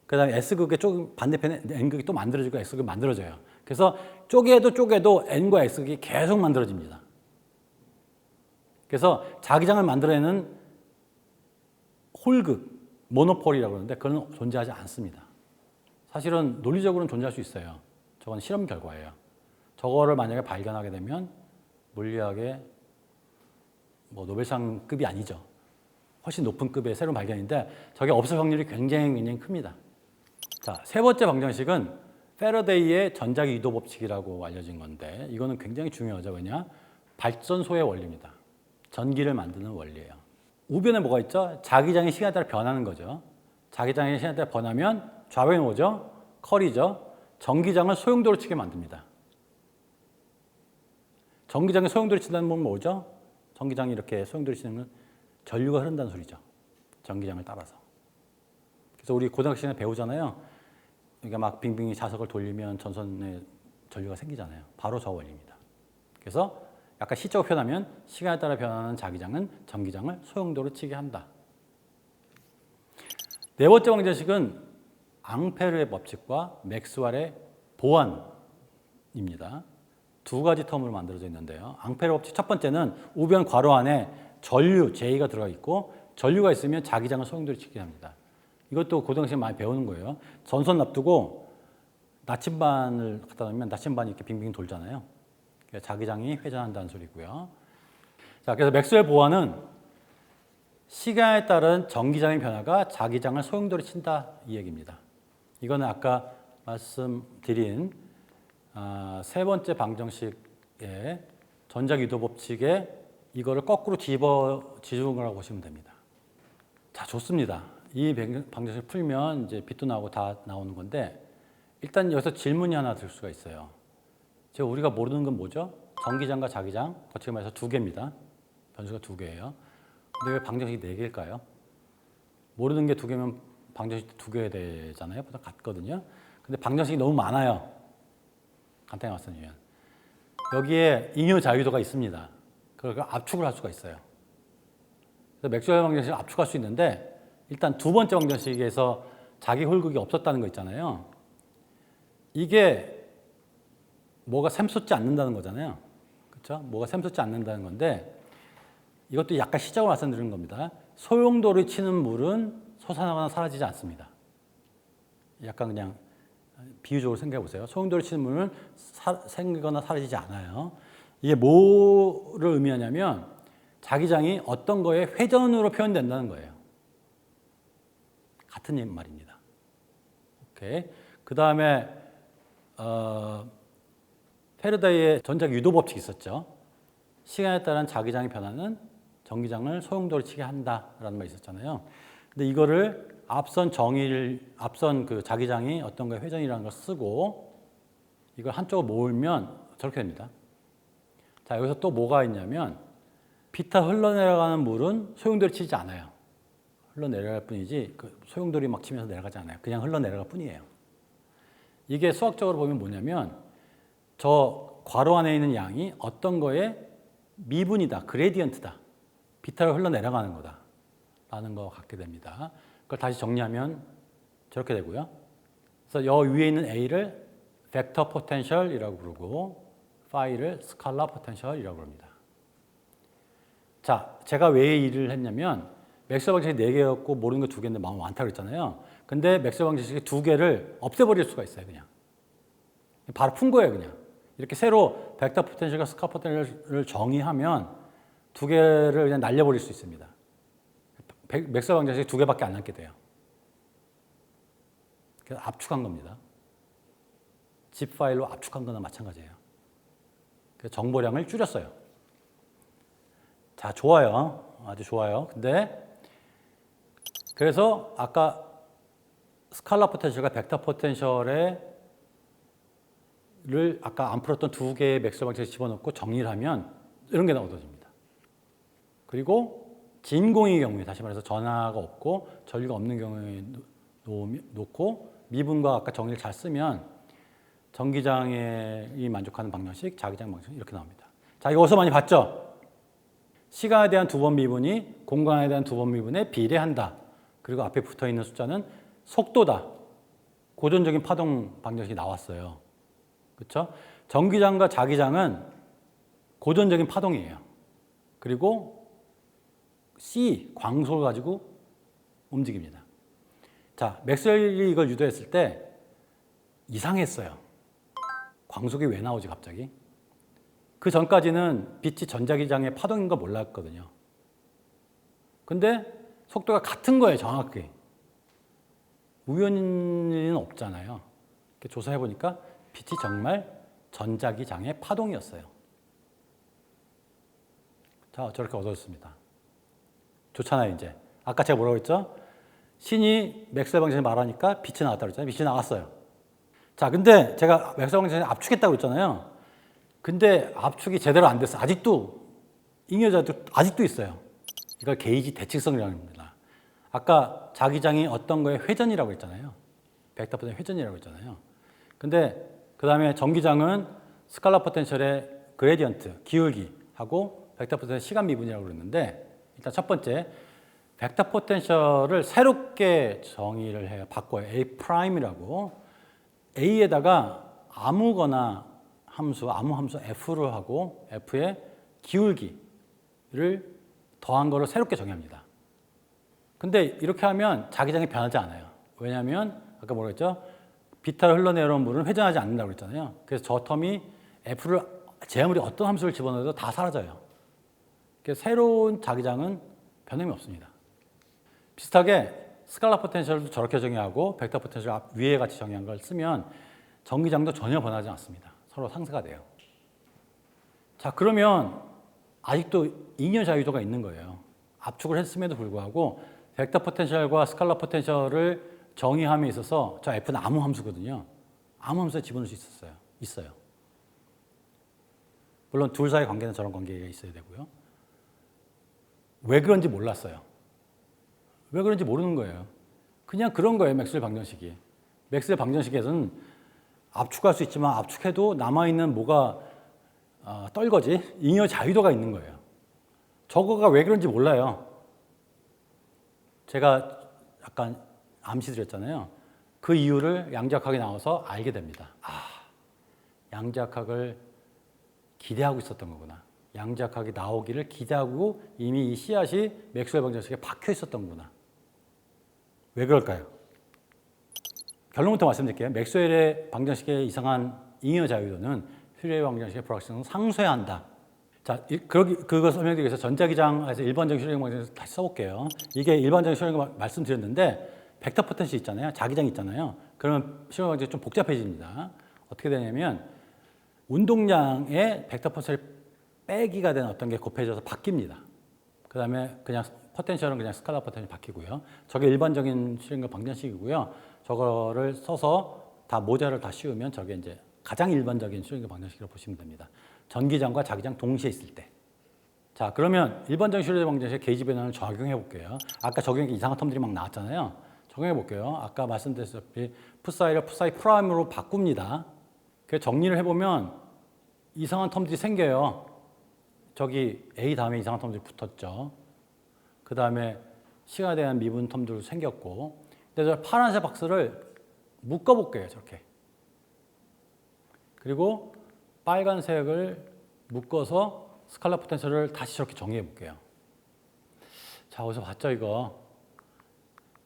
그 다음에 S극의 반대편에 N극이 또 만들어지고 S극이 만들어져요. 그래서 쪼개도 N과 S극이 계속 만들어집니다. 그래서 자기장을 만들어내는 홀극, 모노폴이라고 하는데 그건 존재하지 않습니다. 사실은 논리적으로는 존재할 수 있어요. 저건 실험 결과예요. 저거를 만약에 발견하게 되면 물리학의 노벨상급이 아니죠. 훨씬 높은 급의 새로운 발견인데 저게 없을 확률이 굉장히 큽니다. 자, 세 번째 방정식은 패러데이의 전자기 유도 법칙이라고 알려진 건데 이거는 굉장히 중요하죠. 왜냐? 발전소의 원리입니다. 전기를 만드는 원리예요. 우변에 뭐가 있죠? 자기장이 시간에 따라 변하는 거죠. 자기장이 시간에 따라 변하면 좌변에 오죠? 컬이죠. 전기장을 소용돌이 치게 만듭니다. 전기장이 소용돌이 친다는 건 뭐죠? 전기장이 이렇게 소용돌이 치는 건 전류가 흐른다는 소리죠. 전기장을 따라서. 그래서 우리 고등학교 시간에 배우잖아요. 그러니까 막 빙빙이 자석을 돌리면 전선에 전류가 생기잖아요. 바로 저 원리입니다. 그래서 약간 시적으로 표현하면 시간에 따라 변하는 자기장은 전기장을 소용돌이 치게 한다. 네 번째 방정식은 앙페르의 법칙과 맥스웰의 보완입니다. 두 가지 텀으로 만들어져 있는데요. 앙페르 법칙 첫 번째는 우변 괄호 안에 전류 J가 들어가 있고 전류가 있으면 자기장을 소용돌이 치게 합니다. 이것도 고등학생 많이 배우는 거예요. 전선 놔두고 나침반을 갖다 놓으면 나침반이 이렇게 빙빙 돌잖아요. 자기장이 회전한다는 소리고요. 자, 그래서 맥스웰 보완은 시간에 따른 전기장의 변화가 자기장을 소용돌이 친다 이 얘기입니다. 이거는 아까 말씀드린 세 번째 방정식의 전자기도 법칙에 이거를 거꾸로 뒤집은 거라고 보시면 됩니다. 자, 좋습니다. 이 방정식을 풀면 이제 빛도 나오고 다 나오는 건데 일단 여기서 질문이 하나 들 수가 있어요. 지금 우리가 모르는 건 뭐죠? 전기장과 자기장, 거치게 말해서 두 개입니다. 변수가 두 개예요. 근데 왜 방정식이 네 개일까요? 모르는 게 두 개면 방정식 두 개 되잖아요. 보다 같거든요. 근데 방정식이 너무 많아요. 간단히 말씀드리면. 여기에 잉여 자유도가 있습니다. 그러니까 압축을 할 수가 있어요. 그래서 맥스웰 방정식을 압축할 수 있는데 일단 두 번째 방정식에서 자기 홀극이 없었다는 거 있잖아요. 이게 뭐가 샘솟지 않는다는 거잖아요. 그렇죠? 뭐가 샘솟지 않는다는 건데 이것도 약간 시적으로 말씀드리는 겁니다. 소용돌이 치는 물은 솟아나거나 사라지지 않습니다. 약간 그냥 비유적으로 생각해 보세요. 소용돌이 치는 물은 생기거나 사라지지 않아요. 이게 뭐를 의미하냐면 자기장이 어떤 거에 회전으로 표현된다는 거예요. 같은 말입니다. 오케이. 그 다음에 패러다이의 전자기 유도 법칙이 있었죠. 시간에 따른 자기장의 변화는 전기장을 소용돌이 치게 한다라는 말이 있었잖아요. 근데 이거를 앞선 그 자기장이 어떤 거에 회전이라는 걸 쓰고 이걸 한쪽으로 모으면 저렇게 됩니다. 자, 여기서 또 뭐가 있냐면 비타 흘러내려가는 물은 소용돌이 치지 않아요. 흘러내려갈 뿐이지 그 소용돌이 막 치면서 내려가지 않아요. 그냥 흘러내려갈 뿐이에요. 이게 수학적으로 보면 뭐냐면 저 괄호 안에 있는 양이 어떤 거에 미분이다, 그레디언트다. 비타로 흘러내려가는 거다 라는 거 갖게 됩니다. 그걸 다시 정리하면 저렇게 되고요. 그래서 여 위에 있는 A를 벡터 포텐셜이라고 부르고 파이를 스칼라 포텐셜이라고 부릅니다. 자, 제가 왜 이 일을 했냐면 맥스웰 방정식이 4개였고 모르는 거 2개인데 마음 많다고 그랬잖아요. 근데 맥스웰 방정식이 2개를 없애버릴 수가 있어요. 그냥 바로 푼 거예요. 그냥 이렇게 새로 벡터 포텐셜과 스칼라 포텐셜을 정의하면 2개를 그냥 날려버릴 수 있습니다. 맥스웰 방정식이 2개밖에 안 남게 돼요. 그래서 압축한 겁니다. zip 파일로 압축한 거나 마찬가지예요. 그래서 정보량을 줄였어요. 자, 좋아요. 아주 좋아요. 근데 그래서 아까 스칼라 포텐셜과 벡터 포텐셜을 아까 안 풀었던 2개의 맥스웰 방정식에 집어넣고 정리를 하면 이런 게 얻어집니다. 그리고 진공의 경우에 다시 말해서 전하가 없고 전류가 없는 경우에 놓고 미분과 아까 정리를 잘 쓰면 전기장애이 만족하는 방정식, 자기장 방정식 이렇게 나옵니다. 자, 이거 어디서 많이 봤죠? 시간에 대한 2번 미분이 공간에 대한 2번 미분에 비례한다. 그리고 앞에 붙어있는 숫자는 속도다. 고전적인 파동 방정식이 나왔어요. 그렇죠? 전기장과 자기장은 고전적인 파동이에요. 그리고 C, 광속을 가지고 움직입니다. 자, 맥스웰이 이걸 유도했을 때 이상했어요. 광속이 왜 나오지 갑자기? 그 전까지는 빛이 전자기장의 파동인 거 몰랐거든요. 근데 속도가 같은 거예요, 정확히. 우연은 없잖아요. 조사해 보니까 빛이 정말 전자기장의 파동이었어요. 자, 저렇게 얻어졌습니다. 좋잖아요, 이제. 아까 제가 뭐라고 했죠? 신이 맥스웰 방정식 말하니까 빛이 나왔다고 했잖아요. 빛이 나왔어요. 자, 근데 제가 맥스웰 방정식 압축했다고 했잖아요. 근데 압축이 제대로 안 됐어요. 아직도 잉여자들 아직도 있어요. 이걸 게이지 대칭성이라고 합니다. 아까 자기장이 어떤 거에 회전이라고 했잖아요. 벡터 포텐셜 회전이라고 했잖아요. 근데 그 다음에 전기장은 스칼라 포텐셜의 그레디언트, 기울기하고 벡터 포텐셜 시간 미분이라고 그랬는데 일단 첫 번째 벡터 포텐셜을 새롭게 정의를 해요. 바꿔요. A'이라고 A에다가 아무거나 함수, 아무 함수 F를 하고 F의 기울기를 더한 거를 새롭게 정의합니다. 근데 이렇게 하면 자기장이 변하지 않아요. 왜냐하면 아까 뭐라 했죠? 비타를 흘러내려온 물은 회전하지 않는다고 그랬잖아요. 그래서 저 텀이 F를 제 아무리 어떤 함수를 집어넣어도 다 사라져요. 그래서 새로운 자기장은 변함이 없습니다. 비슷하게 스칼라 포텐셜도 저렇게 정의하고 벡터 포텐셜 위에 같이 정의한 걸 쓰면 전기장도 전혀 변하지 않습니다. 서로 상쇄가 돼요. 자, 그러면 아직도 잉여 자유도가 있는 거예요. 압축을 했음에도 불구하고 벡터 포텐셜과 스칼라 포텐셜을 정의함에 있어서 저 F는 아무 함수거든요. 아무 함수에 집어넣을 수 있어요. 물론 둘 사이의 관계는 저런 관계가 있어야 되고요. 왜 그런지 몰랐어요. 왜 그런지 모르는 거예요. 그냥 그런 거예요. 맥스웰 방정식이. 맥스웰 방정식에서는 압축할 수 있지만 압축해도 남아있는 뭐가 떨거지 잉여 자유도가 있는 거예요. 저거가 왜 그런지 몰라요. 제가 약간 암시드렸잖아요. 그 이유를 양자역학이 나와서 알게 됩니다. 아, 양자역학을 기대하고 있었던 거구나. 양자역학이 나오기를 기대하고 이미 이 씨앗이 맥스웰 방정식에 박혀 있었던 거구나. 왜 그럴까요? 결론부터 말씀드릴게요. 맥스웰의 방정식의 이상한 잉여 자유도는 퓨리에의 방정식의 불확실성을 상쇄한다. 자, 그거 설명드리기 위해서 전자기장에서 일반적인 슈링 방정식 다시 써볼게요. 이게 일반적인 슈링 말씀드렸는데 벡터 포텐셜 있잖아요. 자기장 있잖아요. 그러면 슈링 방정식이 좀 복잡해집니다. 어떻게 되냐면 운동량의 벡터 포텐셜 빼기가 된 어떤 게 곱해져서 바뀝니다. 그 다음에 그냥 포텐셜은 그냥 스칼라 포텐셜이 바뀌고요. 저게 일반적인 슈링거 방정식이고요. 저거를 써서 다 모자를 다 씌우면 저게 이제 가장 일반적인 슈링거 방정식으로 보시면 됩니다. 전기장과 자기장 동시에 있을 때. 자, 자, 그러면 일반적인 슐레저 방정식의 게이지 변화를 적용해 볼게요. 아까 적용한 이상한 텀들이 막 나왔잖아요. 적용해 볼게요. 아까 말씀드렸다시피 풋사이를 풋사이 프라임으로 바꿉니다. 그 정리를 해보면 이상한 텀들이 생겨요. 저기 A 다음에 이상한 텀들이 붙었죠. 그 다음에 시간에 대한 미분 텀들도 생겼고. 근데 저 파란색 박스를 묶어볼게요. 저렇게. 그리고 빨간색을 묶어서 스칼라 포텐셜을 다시 저렇게 정의해 볼게요. 자, 어디서 봤죠, 이거?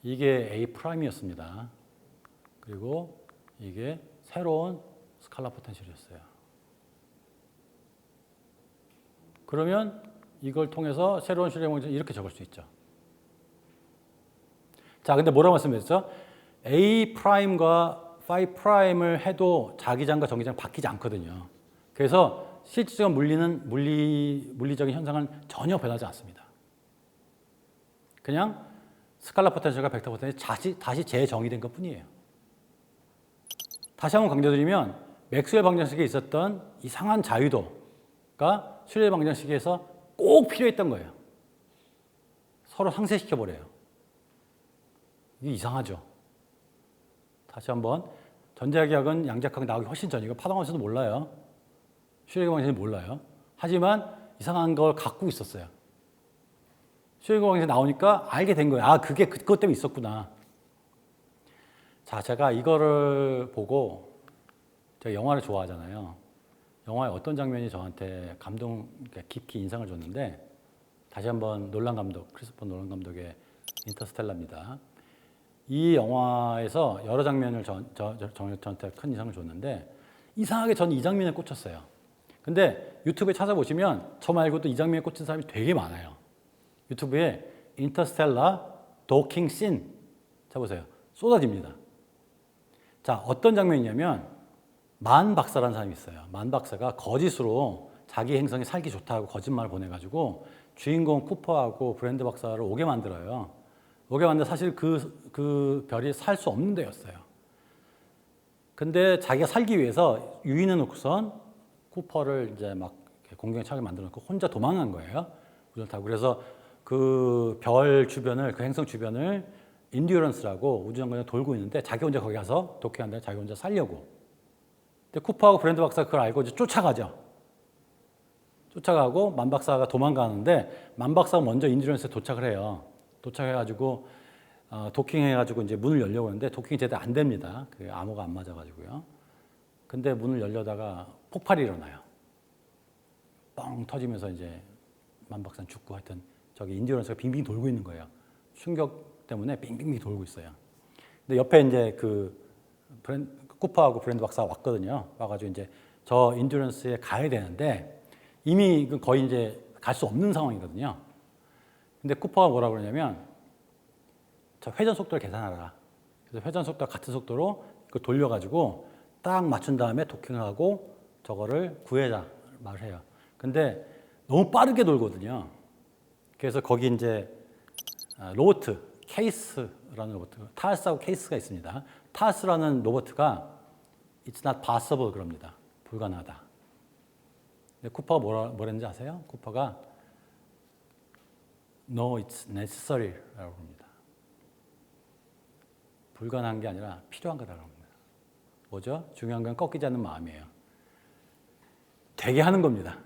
이게 A 프라임이었습니다. 그리고 이게 새로운 스칼라 포텐셜이었어요. 그러면 이걸 통해서 새로운 슐레저 방정식 이렇게 적을 수 있죠. 자, 근데 뭐라고 말씀드렸죠? A 프라임과 phi 프라임을 해도 자기장과 정기장 바뀌지 않거든요. 그래서 실질적인 물리적인 현상은 전혀 변하지 않습니다. 그냥 스칼라 포텐셜과 벡터 포텐셜이 다시 재정의된 것 뿐이에요. 다시 한번 강조드리면 맥스웰 방정식에 있었던 이상한 자유도가 슐레저 방정식에서 꼭 필요했던 거예요. 서로 상쇄시켜버려요. 이게 이상하죠. 다시 한번 전자기학은 양자역학이 나오기 훨씬 전이고 파동원에서도 몰라요. 슐레저 방정식은 몰라요. 하지만 이상한 걸 갖고 있었어요. 슐레저 방정식이 나오니까 알게 된 거예요. 아, 그게 그것 때문에 있었구나. 자, 제가 이거를 보고 제가 영화를 좋아하잖아요. 영화의 어떤 장면이 저한테 깊이 인상을 줬는데 다시 한번 크리스토퍼 놀란 감독의 인터스텔라입니다. 이 영화에서 여러 장면을 저한테 큰 인상을 줬는데 이상하게 저는 이 장면에 꽂혔어요. 근데 유튜브에 찾아보시면 저 말고도 이 장면에 꽂힌 사람이 되게 많아요. 유튜브에 인터스텔라 도킹 씬 쳐보세요. 쏟아집니다. 자, 어떤 장면이냐면 만 박사라는 사람이 있어요. 만 박사가 거짓으로 자기 행성이 살기 좋다고 거짓말을 보내가지고 주인공 쿠퍼하고 브랜드 박사를 오게 만들어요. 오게 만들 사실 그 별이 살 수 없는 데였어요. 근데 자기가 살기 위해서 유인해 놓고선 쿠퍼를 이제 막 공경에 차게 만들어 놓고 혼자 도망간 거예요. 우주를 타고. 그래서 그 별 주변을, 그 행성 주변을 인듀런스라고 우주정거장을 돌고 있는데 자기 혼자 거기 가서 도킹한다. 자기 혼자 살려고. 근데 쿠퍼하고 브랜드 박사가 그걸 알고 이제 쫓아가죠. 쫓아가고 만 박사가 도망가는데 만 박사가 먼저 인듀런스에 도착을 해요. 도착해가지고 도킹해가지고 이제 문을 열려고 하는데 도킹이 제대로 안 됩니다. 그 암호가 안 맞아가지고요. 근데 문을 열려다가 폭발이 일어나요. 뻥 터지면서 이제 만 박사는 죽고 하여튼 저기 인듀런스가 빙빙 돌고 있는 거예요. 충격 때문에 빙빙 돌고 있어요. 근데 옆에 이제 쿠퍼하고 브랜드 박사가 왔거든요. 와가지고 이제 저 인듀런스에 가야 되는데 이미 거의 이제 갈 수 없는 상황이거든요. 근데 쿠퍼가 뭐라고 그러냐면 저 회전 속도를 계산하라. 그래서 회전 속도와 같은 속도로 그걸 돌려가지고 딱 맞춘 다음에 도킹하고 저거를 구해자 말을 해요. 근데 너무 빠르게 돌거든요. 그래서 거기 이제 로보트, 케이스라는 로보트, 타스하고 케이스가 있습니다. 타스라는 로보트가 It's not possible 그럽니다. 불가능하다. 근데 쿠퍼가 뭐랬는지 아세요? 쿠퍼가 No, it's necessary라고 합니다. 불가능한 게 아니라 필요한 거라고 합니다. 뭐죠? 중요한 건 꺾이지 않는 마음이에요. 되게 하는 겁니다.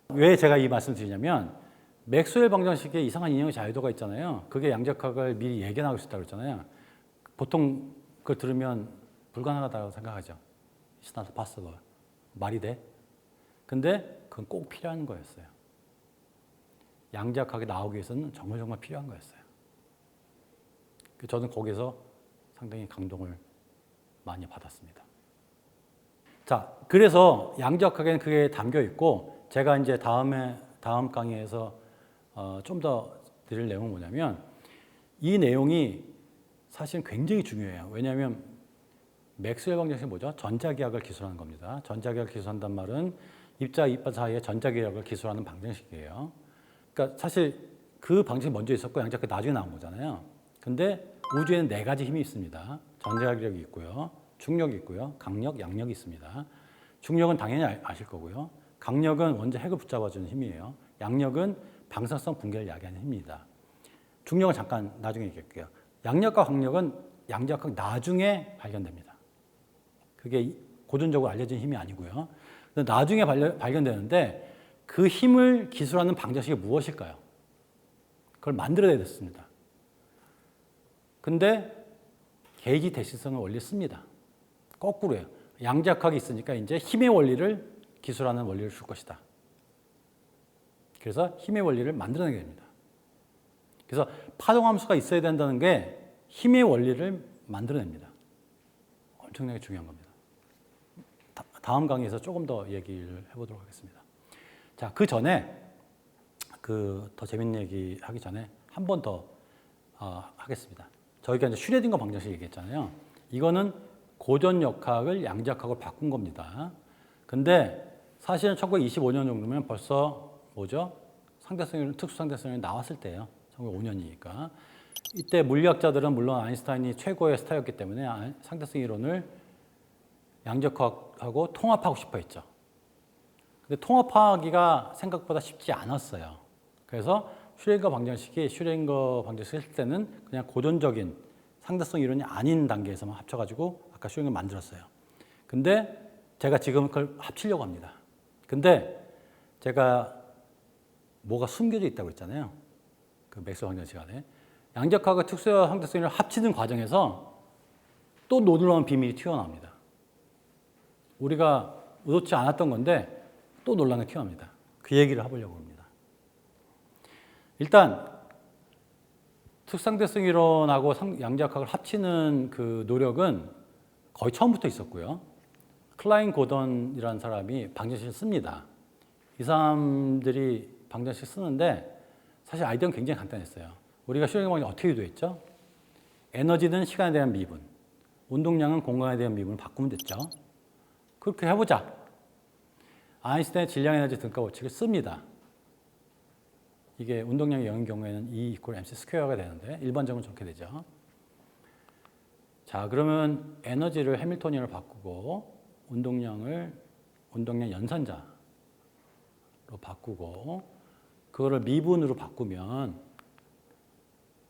왜 제가 이 말씀을 드리냐면 맥스웰 방정식에 이상한 인형의 자유도가 있잖아요. 그게 양자역학을 미리 예견하고 있었다고 했잖아요. 보통 그걸 들으면 불가능하다고 생각하죠. It's not possible. 말이 돼? 근데 그건 꼭 필요한 거였어요. 양자역학이 나오기 위해서는 정말 필요한 거였어요. 저는 거기서 상당히 감동을 많이 받았습니다. 자, 그래서 양자역학에는 그게 담겨 있고 제가 이제 다음 강의에서 좀 더 드릴 내용은 뭐냐면 이 내용이 사실 굉장히 중요해요. 왜냐하면 맥스웰 방정식이 뭐죠? 전자기학을 기술하는 겁니다. 전자기학을 기술한다는 말은 입자, 입바 사이의 전자기학을 기술하는 방정식이에요. 그러니까 사실 그 방식이 먼저 있었고 양자역학이 나중에 나온 거잖아요. 근데 우주에는 4가지 힘이 있습니다. 전자기력이 있고요. 중력이 있고요. 강력, 양력이 있습니다. 중력은 당연히 아실 거고요. 강력은 원자 핵을 붙잡아주는 힘이에요. 양력은 방사성 붕괴를 야기하는 힘입니다. 중력은 잠깐 나중에 얘기할게요. 양력과 강력은 양자각 나중에 발견됩니다. 그게 고전적으로 알려진 힘이 아니고요. 나중에 발견되는데 그 힘을 기술하는 방정식이 무엇일까요? 그걸 만들어야 됐습니다. 근데 게이지 대칭성의 원리를 씁니다. 거꾸로예요. 양자각이 있으니까 이제 힘의 원리를 기술하는 원리를 줄 것이다. 그래서 힘의 원리를 만들어내게 됩니다. 그래서 파동함수가 있어야 된다는 게 힘의 원리를 만들어냅니다. 엄청나게 중요한 겁니다. 다음 강의에서 조금 더 얘기를 해보도록 하겠습니다. 자, 그 전에 더 재밌는 얘기 하기 전에 한 번 더 하겠습니다. 저희가 이제 슈레딩거 방정식 얘기했잖아요. 이거는 고전역학을 양자역학으로 바꾼 겁니다. 근데 사실은 1925년 정도면 벌써 뭐죠? 상대성, 특수상대성이 나왔을 때예요. 1905년이니까. 이때 물리학자들은 물론 아인슈타인이 최고의 스타였기 때문에 상대성 이론을 양자역학하고 통합하고 싶어 했죠. 근데 통합하기가 생각보다 쉽지 않았어요. 그래서 슈레딩거 방정식을 쓸 때는 그냥 고전적인 상대성 이론이 아닌 단계에서만 합쳐가지고 아까 슈레딩거를 만들었어요. 근데 제가 지금 그걸 합치려고 합니다. 근데 제가 뭐가 숨겨져 있다고 했잖아요. 그 맥스웰 방정식 안에. 양자역학과 특수와 상대성 이론을 합치는 과정에서 또 놀라운 비밀이 튀어나옵니다. 우리가 의도치 않았던 건데 또 논란이 튀어나옵니다. 그 얘기를 해보려고 합니다. 일단 특수상대성 이론하고 양자역학을 합치는 그 노력은 거의 처음부터 있었고요. 클라인 고던이라는 사람이 방정식을 씁니다. 이 사람들이 방정식 쓰는데 사실 아이디어는 굉장히 간단했어요. 우리가 슈레딩거 방정식 어떻게 유도했죠? 에너지는 시간에 대한 미분, 운동량은 공간에 대한 미분을 바꾸면 됐죠. 그렇게 해보자. 아인슈타인의 질량 에너지 등가 법칙을 씁니다. 이게 운동량이 0인 경우에는 E = mc 스퀘어가 되는데 일반적으로 저렇게 되죠. 자, 그러면 에너지를 해밀토니언을 바꾸고 운동량 연산자로 바꾸고 그거를 미분으로 바꾸면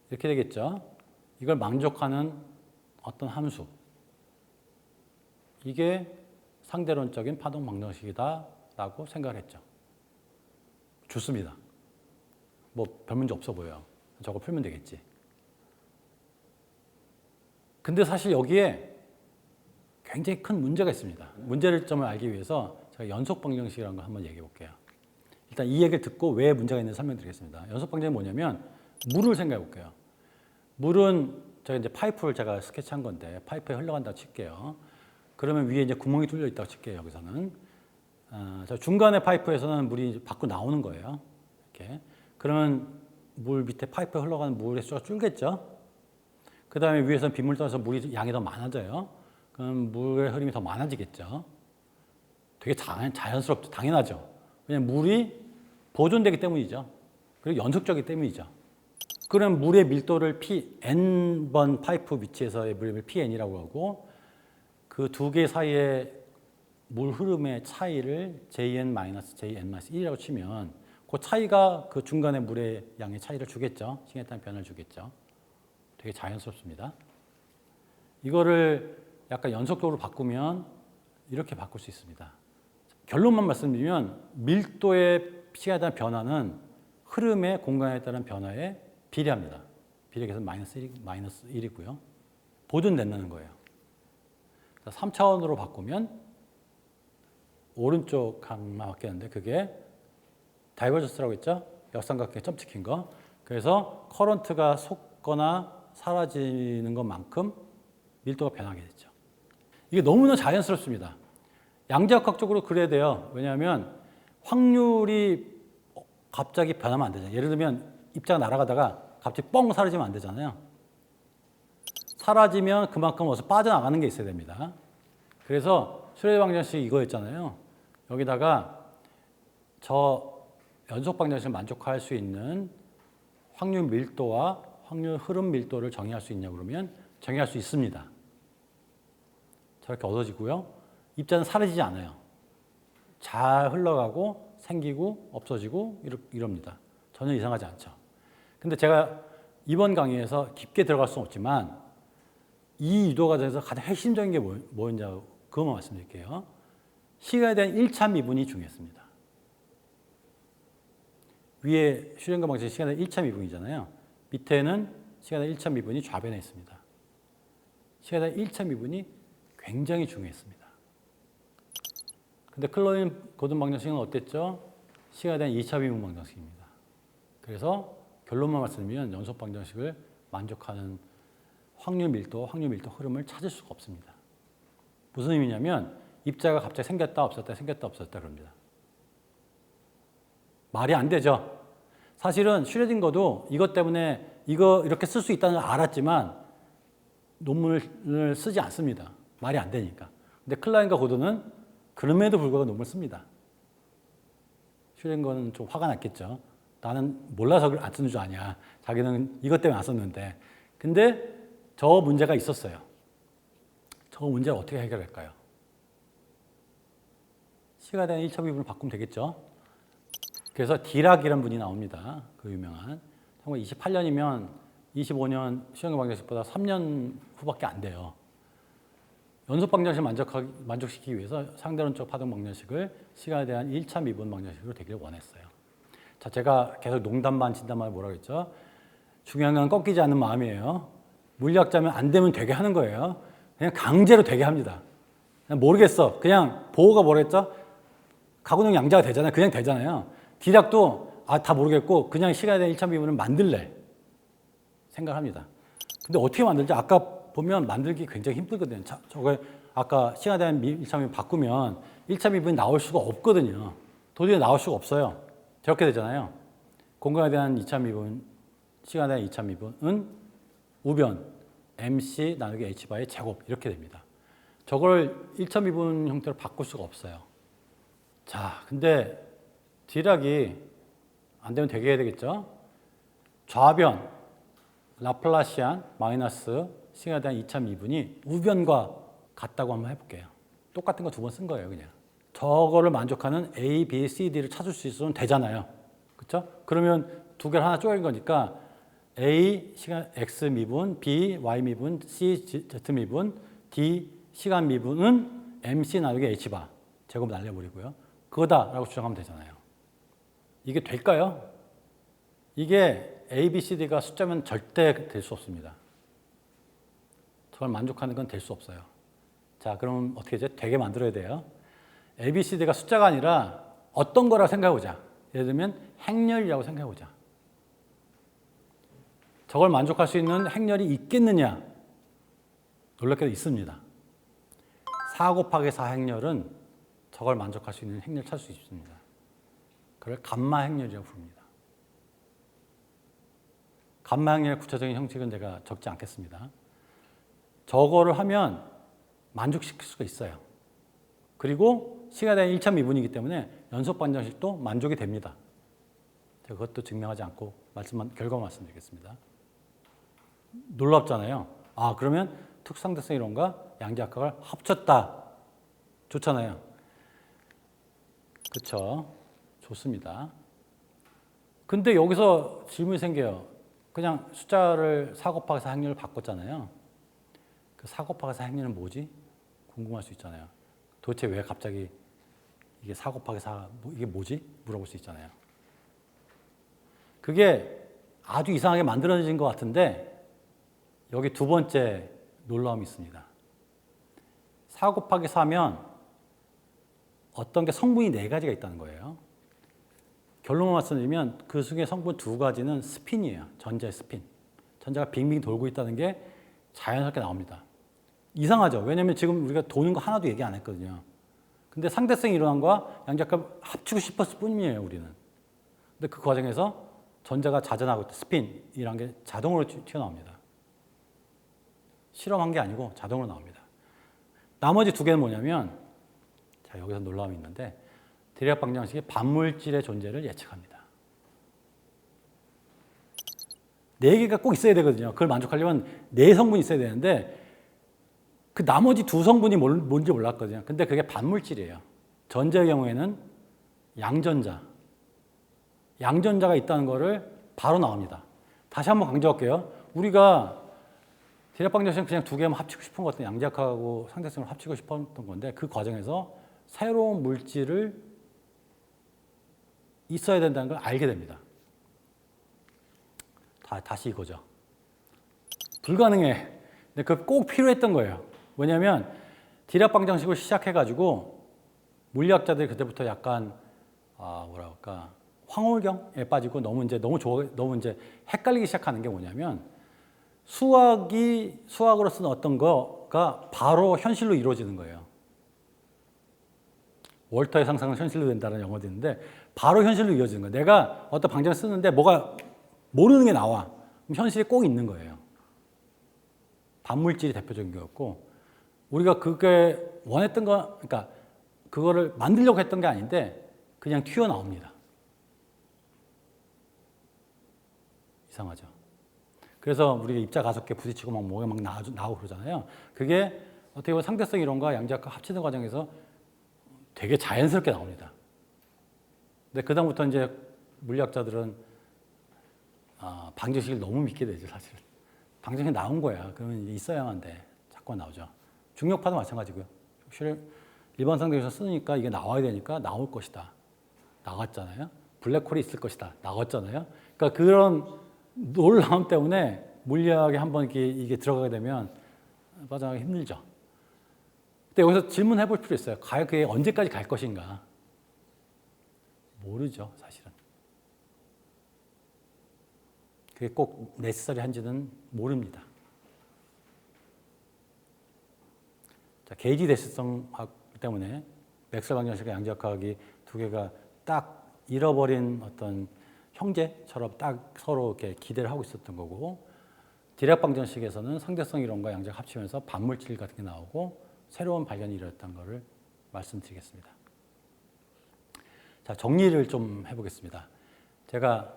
이렇게 되겠죠. 이걸 만족하는 어떤 함수. 이게 상대론적인 파동 방정식이다라고 생각을 했죠. 좋습니다. 뭐 별 문제 없어 보여요. 저거 풀면 되겠지. 근데 사실 여기에 굉장히 큰 문제가 있습니다. 문제를 점을 알기 위해서 제가 연속 방정식이라는 걸 한번 얘기해 볼게요. 일단 이 얘기를 듣고 왜 문제가 있는지 설명드리겠습니다. 연속 방정식이 뭐냐면 물을 생각해 볼게요. 물은 제가 이제 파이프를 제가 스케치한 건데 파이프에 흘러간다고 칠게요. 그러면 위에 이제 구멍이 뚫려 있다고 칠게요. 여기서는 중간에 파이프에서는 물이 밖으로 나오는 거예요. 이렇게. 그러면 물 밑에 파이프에 흘러가는 물의 수가 줄겠죠. 그 다음에 위에서는 빗물 떠서 물이 양이 더 많아져요. 그럼 물의 흐름이 더 많아지겠죠. 되게 자연스럽죠. 당연하죠. 왜냐하면 물이 보존되기 때문이죠. 그리고 연속적이기 때문이죠. 그럼 물의 밀도를 n번 파이프 위치에서의 물의 pn이라고 하고 그 두 개 사이의 물 흐름의 차이를 jn-jn-1이라고 치면 그 차이가 그 중간에 물의 양의 차이를 주겠죠. 시간에 따른 변화를 주겠죠. 되게 자연스럽습니다. 이거를 약간 연속적으로 바꾸면 이렇게 바꿀 수 있습니다. 결론만 말씀드리면 밀도의 시간에 따른 변화는 흐름의 공간에 따른 변화에 비례합니다. 비례해서 마이너스 1이고요. 보존된다는 거예요. 3차원으로 바꾸면 오른쪽 강만 바뀌었는데 그게 다이버전스라고 했죠? 역삼각형에 점 찍힌 거. 그래서 커런트가 솟거나 사라지는 것만큼 밀도가 변하게 됐죠. 이게 너무나 자연스럽습니다. 양자역학적으로 그래야 돼요. 왜냐하면 확률이 갑자기 변하면 안 되잖아요. 예를 들면 입자가 날아가다가 갑자기 뻥 사라지면 안 되잖아요. 사라지면 그만큼 어디서 빠져나가는 게 있어야 됩니다. 그래서 슈레딩거 방정식이 이거였잖아요. 여기다가 저 연속 방정식을 만족할 수 있는 확률 밀도와 확률 흐름 밀도를 정의할 수 있냐 그러면 정의할 수 있습니다. 저렇게 얻어지고요. 입자는 사라지지 않아요. 잘 흘러가고 생기고 없어지고 이럽니다. 전혀 이상하지 않죠. 근데 제가 이번 강의에서 깊게 들어갈 수는 없지만 이 유도 과정에서 가장 핵심적인 게 뭐였냐 그것만 말씀드릴게요. 시간에 대한 1차 미분이 중요했습니다. 위에 슈랭거 방식 시간에 대한 1차 미분이잖아요. 밑에는 시간에 대한 1차 미분이 좌변에 있습니다. 시간에 대한 1차 미분이 굉장히 중요했습니다. 근데 클로인 고든 방정식은 어땠죠? 시간에 대한 2차 미분 방정식입니다. 그래서 결론만 말씀드리면 연속 방정식을 만족하는 확률 밀도 흐름을 찾을 수가 없습니다. 무슨 의미냐면 입자가 갑자기 생겼다 없었다 그럽니다. 말이 안 되죠. 사실은 슈레딩거도 이것 때문에 이거 이렇게 쓸 수 있다는 걸 알았지만 논문을 쓰지 않습니다. 말이 안 되니까. 근데 클라인과 고든은 그럼에도 불구하고 논문을 씁니다. 슈레딩거는 좀 화가 났겠죠. 나는 몰라서 안 쓰는 줄 아냐. 자기는 이것 때문에 안 썼는데. 근데 저 문제가 있었어요. 저 문제를 어떻게 해결할까요? 시간에 대한 1차 미분을 바꾸면 되겠죠. 그래서 디락이라는 분이 나옵니다. 그 유명한. 1928년이면 25년 슈랭거 방정식보다 3년 후밖에 안 돼요. 연속 방정식을 만족시키기 위해서 상대론적 파동 방정식을 시간에 대한 1차 미분 방정식으로 되기를 원했어요. 자, 제가 계속 농담 진담만 뭐라고 했죠? 중요한 건 꺾이지 않는 마음이에요. 물리학자면 안 되면 되게 하는 거예요. 그냥 강제로 되게 합니다. 그냥 모르겠어. 그냥 보호가 뭐랬죠? 가구능 양자가 되잖아요. 그냥 되잖아요. 디락도 다 모르겠고 그냥 시간에 대한 1차 미분을 만들래 생각합니다. 근데 어떻게 만들지? 아까 보면 만들기 굉장히 힘들거든요. 저거 아까 시간에 대한 1차 미분 바꾸면 1차 미분이 나올 수가 없거든요. 도저히 나올 수가 없어요. 저렇게 되잖아요. 공간에 대한 2차 미분, 시간에 대한 2차 미분은 우변 MC 나누기 H바의 제곱 이렇게 됩니다. 저걸 1차 미분 형태로 바꿀 수가 없어요. 자, 근데 디락이 안 되면 되게 해야 되겠죠? 좌변 라플라시안 마이너스 시간에 대한 2차 미분이 우변과 같다고 한번 해볼게요. 똑같은 거 두 번 쓴 거예요, 그냥. 저거를 만족하는 A, B, C, D를 찾을 수 있으면 되잖아요. 그렇죠? 그러면 두 개를 하나 쪼개는 거니까 A 시간 X 미분, B Y 미분, C Z 미분, D 시간 미분은 MC 나누기 H바 제곱 날려버리고요. 그거다라고 주장하면 되잖아요. 이게 될까요? 이게 A, B, C, D가 숫자면 절대 될 수 없습니다. 저걸 만족하는 건 될 수 없어요. 자, 그럼 어떻게 하죠? 되게 만들어야 돼요. A, B, C, D가 숫자가 아니라 어떤 거라고 생각해보자. 예를 들면 행렬이라고 생각해보자. 저걸 만족할 수 있는 행렬이 있겠느냐? 놀랍게도 있습니다. 4 곱하기 4 행렬은 저걸 만족할 수 있는 행렬을 찾을 수 있습니다. 그걸 감마 행렬이라고 부릅니다. 감마 행렬의 구체적인 형식은 제가 적지 않겠습니다. 저거를 하면 만족시킬 수가 있어요. 그리고 시간에 대한 1차 미분이기 때문에 연속 방정식도 만족이 됩니다. 제가 그것도 증명하지 않고 결과만 말씀드리겠습니다. 놀랍잖아요. 아, 그러면 특수상대성 이론과 양자역학을 합쳤다. 좋잖아요. 그렇죠. 좋습니다. 근데 여기서 질문이 생겨요. 그냥 숫자를 4 곱하기 4 행렬을 바꿨잖아요. 그 4 곱하기 4 행렬은 뭐지? 궁금할 수 있잖아요. 도대체 왜 갑자기 이게 4 곱하기 4 이게 뭐지? 물어볼 수 있잖아요. 그게 아주 이상하게 만들어진 것 같은데 여기 두 번째 놀라움이 있습니다. 4 곱하기 4면 어떤 게 성분이 4가지가 있다는 거예요. 결론만 말씀드리면 그 중에 성분 2가지는 스핀이에요. 전자의 스핀. 전자가 빙빙 돌고 있다는 게 자연스럽게 나옵니다. 이상하죠? 왜냐하면 지금 우리가 도는 거 하나도 얘기 안 했거든요. 근데 상대성 이론과 양자역학을 합치고 싶었을 뿐이에요, 우리는. 근데 그 과정에서 전자가 자전하고 스핀이라는 게 자동으로 튀어나옵니다. 실험한 게 아니고 자동으로 나옵니다. 나머지 2개는 뭐냐면, 자, 여기서 놀라움이 있는데, 디락 방정식이 반물질의 존재를 예측합니다. 4개가 꼭 있어야 되거든요. 그걸 만족하려면 4성분이 있어야 되는데, 그 나머지 2성분이 뭔지 몰랐거든요. 근데 그게 반물질이에요. 전자의 경우에는 양전자가 있다는 거를 바로 나옵니다. 다시 한번 강조할게요. 우리가 디락 방정식은 그냥 두 개만 합치고 싶은 것 같은 양자역학하고 상대성을 합치고 싶었던 건데 그 과정에서 새로운 물질을 있어야 된다는 걸 알게 됩니다. 다시 이거죠. 불가능해. 근데 그 꼭 필요했던 거예요. 왜냐하면 디락 방정식을 시작해가지고 물리학자들이 그때부터 약간 황홀경에 빠지고 너무 이제 헷갈리기 시작하는 게 뭐냐면 수학으로 쓰는 어떤 거가 바로 현실로 이루어지는 거예요. 월터의 상상은 현실로 된다는 영어도 있는데 바로 현실로 이루어지는 거예요. 내가 어떤 방정을 쓰는데 뭐가 모르는 게 나와. 그럼 현실이 꼭 있는 거예요. 반물질이 대표적인 거였고 우리가 그게 원했던 거, 그러니까 그거를 만들려고 했던 게 아닌데 그냥 튀어나옵니다. 이상하죠. 그래서 우리가 입자 가속계 부딪히고 뭐가 나오고 그러잖아요. 그게 어떻게 보면 상대성 이론과 양자역학 합치는 과정에서 되게 자연스럽게 나옵니다. 근데 그다음부터 이제 물리학자들은 방정식을 너무 믿게 되죠, 사실은. 방정식이 나온 거야. 그러면 이제 있어야만 돼. 자꾸 나오죠. 중력파도 마찬가지고요. 일반 상대에서 쓰니까 이게 나와야 되니까 나올 것이다. 나왔잖아요. 블랙홀이 있을 것이다. 나왔잖아요. 그러니까 그런 놀라움 때문에 물리학에 한번 이게 들어가게 되면 빠져나가기 힘들죠. 근데 여기서 질문해 볼 필요 있어요. 과연 그게 언제까지 갈 것인가? 모르죠, 사실은. 그게 꼭 necessary 한지는 모릅니다. 자, 게이지 대시성학 때문에 맥스웰 방정식과 양자역학이 두 개가 딱 잃어버린 어떤 형제처럼 딱 서로 이렇게 기대를 하고 있었던 거고, 디락 방정식에서는 상대성 이론과 양자역 합치면서 반물질 같은 게 나오고 새로운 발견이 일어났다는 것을 말씀드리겠습니다. 자, 정리를 좀 해보겠습니다. 제가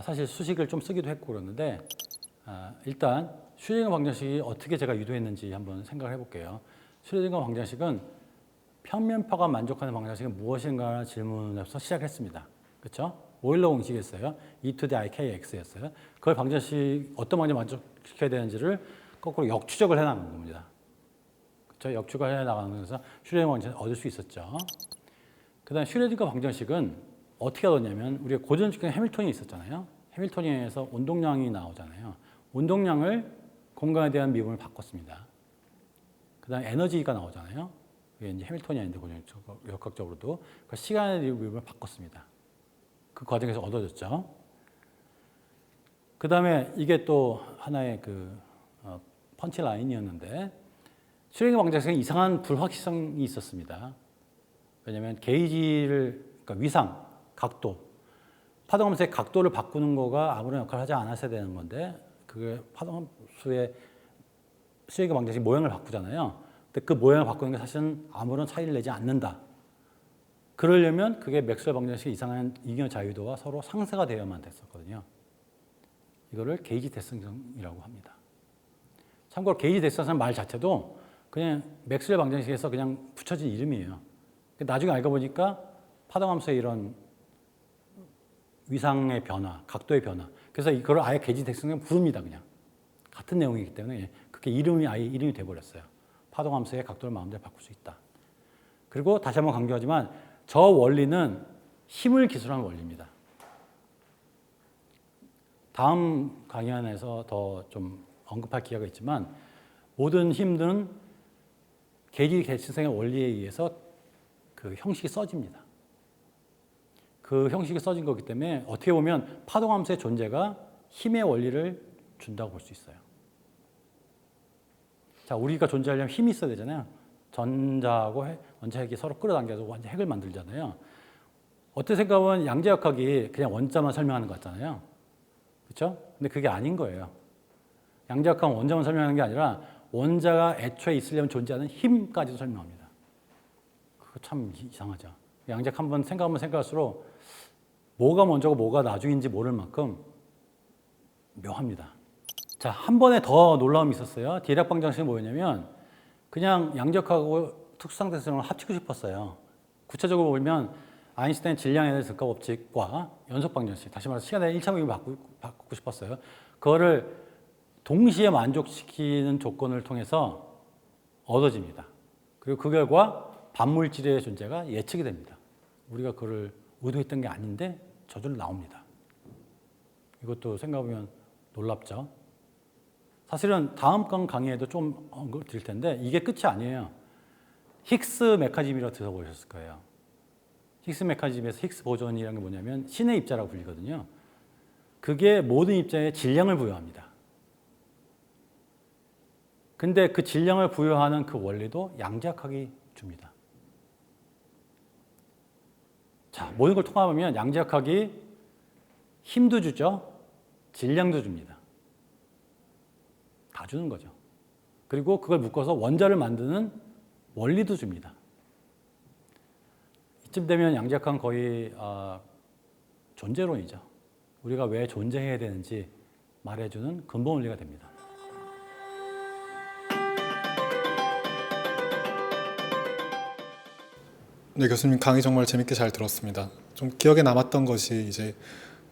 사실 수식을 좀 쓰기도 했고 그러는데 일단 슈레딩거 방정식이 어떻게 제가 유도했는지 한번 생각을 해볼게요. 슈레딩거 방정식은 평면파가 만족하는 방정식은 무엇인가 질문에서 시작했습니다. 그렇죠? 오일러 공식이었어요. e to the i kx였어요. 그걸 방정식 어떤 방정식 만족시켜야 되는지를 거꾸로 역추적을 해나가는 겁니다. 그렇죠? 역추적을 해나가면서 슈레딩거 방정식을 얻을 수 있었죠. 그다음 슈레딩거 방정식은 어떻게 얻었냐면 우리가 고전 측정 해밀토니에 있었잖아요. 해밀토니에서 운동량이 나오잖아요. 운동량을 공간에 대한 미분을 바꿨습니다. 그다음 에너지가 나오잖아요. 이게 이제 해밀토니아인데 고전 역학적으로도 그 시간의 미분을 바꿨습니다. 그 과정에서 얻어졌죠. 그다음에 이게 또 하나의 펀치 라인이었는데 슈레딩거 방정식에 이상한 불확실성이 있었습니다. 왜냐하면 게이지를 그러니까 위상, 각도, 파동함수의 각도를 바꾸는 거가 아무런 역할을 하지 않았어야 되는 건데 그게 파동함수의 슈레딩거 방정식 모양을 바꾸잖아요. 근데 그 모양을 바꾸는 게 사실은 아무런 차이를 내지 않는다. 그러려면 그게 맥스웰 방정식의 이상한 이기적 자유도와 서로 상쇄가 되어야만 됐었거든요. 이거를 게이지 대성이라고 합니다. 참고로 게이지 대성이라는 말 자체도 그냥 맥스웰 방정식에서 그냥 붙여진 이름이에요. 나중에 알고 보니까 파동함수의 이런 위상의 변화, 각도의 변화. 그래서 이걸 아예 게이지 대성이라고 부릅니다. 그냥 같은 내용이기 때문에 그게 아예 이름이 돼버렸어요. 파동함수의 각도를 마음대로 바꿀 수 있다. 그리고 다시 한번 강조하지만 저 원리는 힘을 기술한 원리입니다. 다음 강연에서 더 좀 언급할 기회가 있지만 모든 힘들은 게이지 대칭성의 원리에 의해서 그 형식이 써집니다. 그 형식이 써진 거기 때문에 어떻게 보면 파동함수의 존재가 힘의 원리를 준다고 볼 수 있어요. 자, 우리가 존재하려면 힘이 있어야 되잖아요. 전자하고 원자핵이 서로 끌어당겨서 완전 핵을 만들잖아요. 어떻게 생각하면 양자역학이 그냥 원자만 설명하는 것 같잖아요. 그렇죠? 근데 그게 아닌 거예요. 양자역학은 원자만 설명하는 게 아니라 원자가 애초에 있으려면 존재하는 힘까지도 설명합니다. 그거 참 이상하죠. 양자역 한번 생각하면 생각할수록 뭐가 먼저고 뭐가 나중인지 모를 만큼 묘합니다. 자, 한 번에 더 놀라움이 있었어요. 디락 방정식이 뭐였냐면 그냥 양자역학하고 특수상대성을 합치고 싶었어요. 구체적으로 보면 아인슈타인 질량에 대한 증가 법칙과 연속 방정식, 다시 말해서 시간의 1차 방정식을 바꾸고 싶었어요. 그거를 동시에 만족시키는 조건을 통해서 얻어집니다. 그리고 그 결과 반물질의 존재가 예측이 됩니다. 우리가 그걸 의도했던 게 아닌데 저절로 나옵니다. 이것도 생각해보면 놀랍죠. 사실은 다음 건 강의에도 좀 언급 드릴 텐데 이게 끝이 아니에요. 힉스 메커니즘이라고 들어보셨을 거예요. 힉스 메커니즘에서 힉스 보존이라는 게 뭐냐면 신의 입자라고 불리거든요. 그게 모든 입자에 질량을 부여합니다. 근데 그 질량을 부여하는 그 원리도 양자역학이 줍니다. 자, 모든 걸 통합하면 양자역학이 힘도 주죠. 질량도 줍니다. 다 주는 거죠. 그리고 그걸 묶어서 원자를 만드는 원리도 줍니다. 이쯤 되면 양자역학은 거의 존재론이죠. 우리가 왜 존재해야 되는지 말해주는 근본 원리가 됩니다. 네, 교수님 강의 정말 재밌게 잘 들었습니다. 좀 기억에 남았던 것이 이제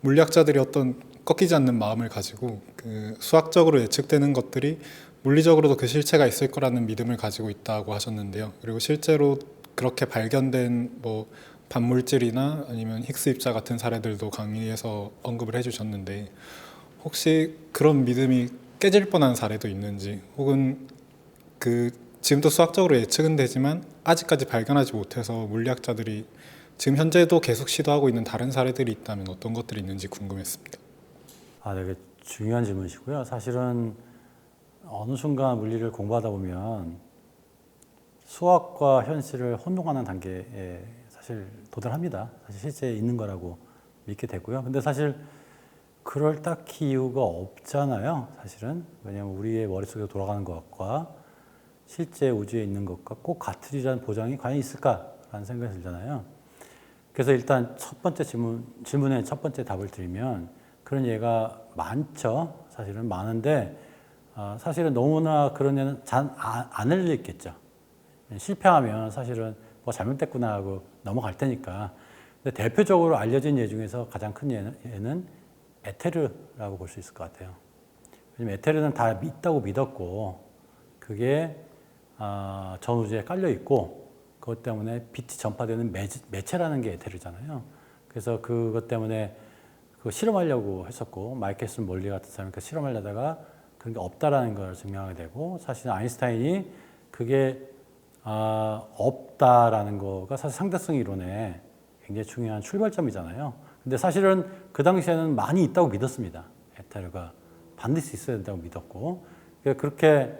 물리학자들이 어떤 꺾이지 않는 마음을 가지고 그 수학적으로 예측되는 것들이 물리적으로도 그 실체가 있을 거라는 믿음을 가지고 있다고 하셨는데요. 그리고 실제로 그렇게 발견된 뭐 반물질이나 아니면 힉스 입자 같은 사례들도 강의에서 언급을 해주셨는데 혹시 그런 믿음이 깨질 뻔한 사례도 있는지 혹은 그 지금도 수학적으로 예측은 되지만 아직까지 발견하지 못해서 물리학자들이 지금 현재도 계속 시도하고 있는 다른 사례들이 있다면 어떤 것들이 있는지 궁금했습니다. 되게 중요한 질문이시고요. 사실은 어느 순간 물리를 공부하다 보면 수학과 현실을 혼동하는 단계에 사실 도달합니다. 사실 실제 있는 거라고 믿게 되고요. 근데 사실 그럴 딱히 이유가 없잖아요. 사실은 왜냐하면 우리의 머릿속에 돌아가는 것과 실제 우주에 있는 것과 꼭 같으리라는 보장이 과연 있을까라는 생각이 들잖아요. 그래서 일단 첫 번째 질문의 첫 번째 답을 드리면 그런 예가 많죠. 사실은 많은데 사실은 너무나 그런 예는 잘 안 알려 있겠죠. 실패하면 사실은 뭐 잘못됐구나 하고 넘어갈 테니까. 근데 대표적으로 알려진 예 중에서 가장 큰 예는 에테르라고 볼 수 있을 것 같아요. 왜냐면 에테르는 다 있다고 믿었고 그게 전 우주에 깔려 있고 그것 때문에 빛이 전파되는 매체라는 게 에테르잖아요. 그래서 그것 때문에 그 실험하려고 했었고 마이켈슨 몰리 같은 사람이 그 실험하려다가 그런 게 없다라는 걸 증명하게 되고 사실 아인슈타인이 그게 없다라는 거가 사실 상대성 이론의 굉장히 중요한 출발점이잖아요. 근데 사실은 그 당시에는 많이 있다고 믿었습니다. 에테르가 반드시 있어야 된다고 믿었고 그렇게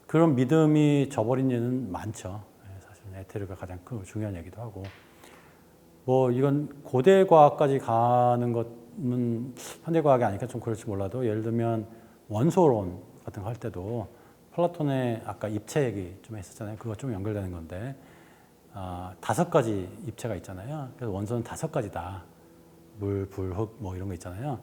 그런 믿음이 저버린 예는 많죠. 사실 에테르가 가장 중요한 얘기도 하고 뭐 이건 고대 과학까지 가는 것은 현대 과학이 아니니까 좀 그럴지 몰라도 예를 들면 원소론 같은 거 할 때도 플라톤의 아까 입체 얘기 좀 했었잖아요. 그거 좀 연결되는 건데 5가지 입체가 있잖아요. 그래서 원소는 5가지다. 물, 불, 흙 뭐 이런 거 있잖아요.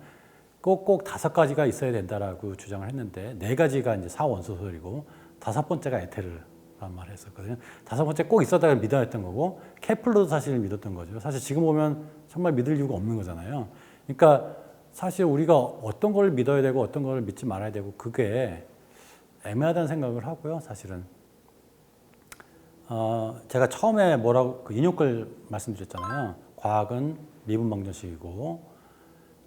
꼭 5가지가 있어야 된다라고 주장을 했는데 4가지가 이제 사원소설이고 5번째가 에테르라는 말을 했었거든요. 5번째 꼭 있었다고 믿어야 했던 거고 케플러도 사실 믿었던 거죠. 사실 지금 보면 정말 믿을 이유가 없는 거잖아요. 그러니까 사실 우리가 어떤 걸 믿어야 되고 어떤 걸 믿지 말아야 되고 그게 애매하다는 생각을 하고요. 사실은 제가 처음에 뭐라고 그 인용글 말씀드렸잖아요. 과학은 미분 방정식이고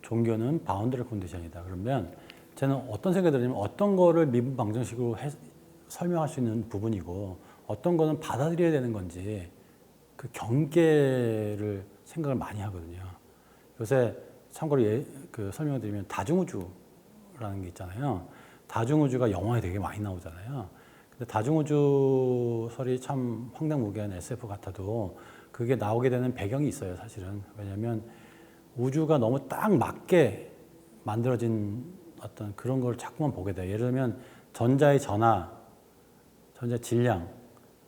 종교는 바운더리 컨디션이다. 그러면 저는 어떤 생각이 들냐면 어떤 거를 미분 방정식으로 설명할 수 있는 부분이고 어떤 거는 받아들여야 되는 건지 그 경계를 생각을 많이 하거든요. 요새 참고로 그 설명을 드리면 다중우주라는 게 있잖아요. 다중우주가 영화에 되게 많이 나오잖아요. 근데 다중우주설이 참 황당무계한 SF 같아도 그게 나오게 되는 배경이 있어요, 사실은. 왜냐하면 우주가 너무 딱 맞게 만들어진 어떤 그런 걸 자꾸만 보게 돼요. 예를 들면 전자의 전하, 전자 질량.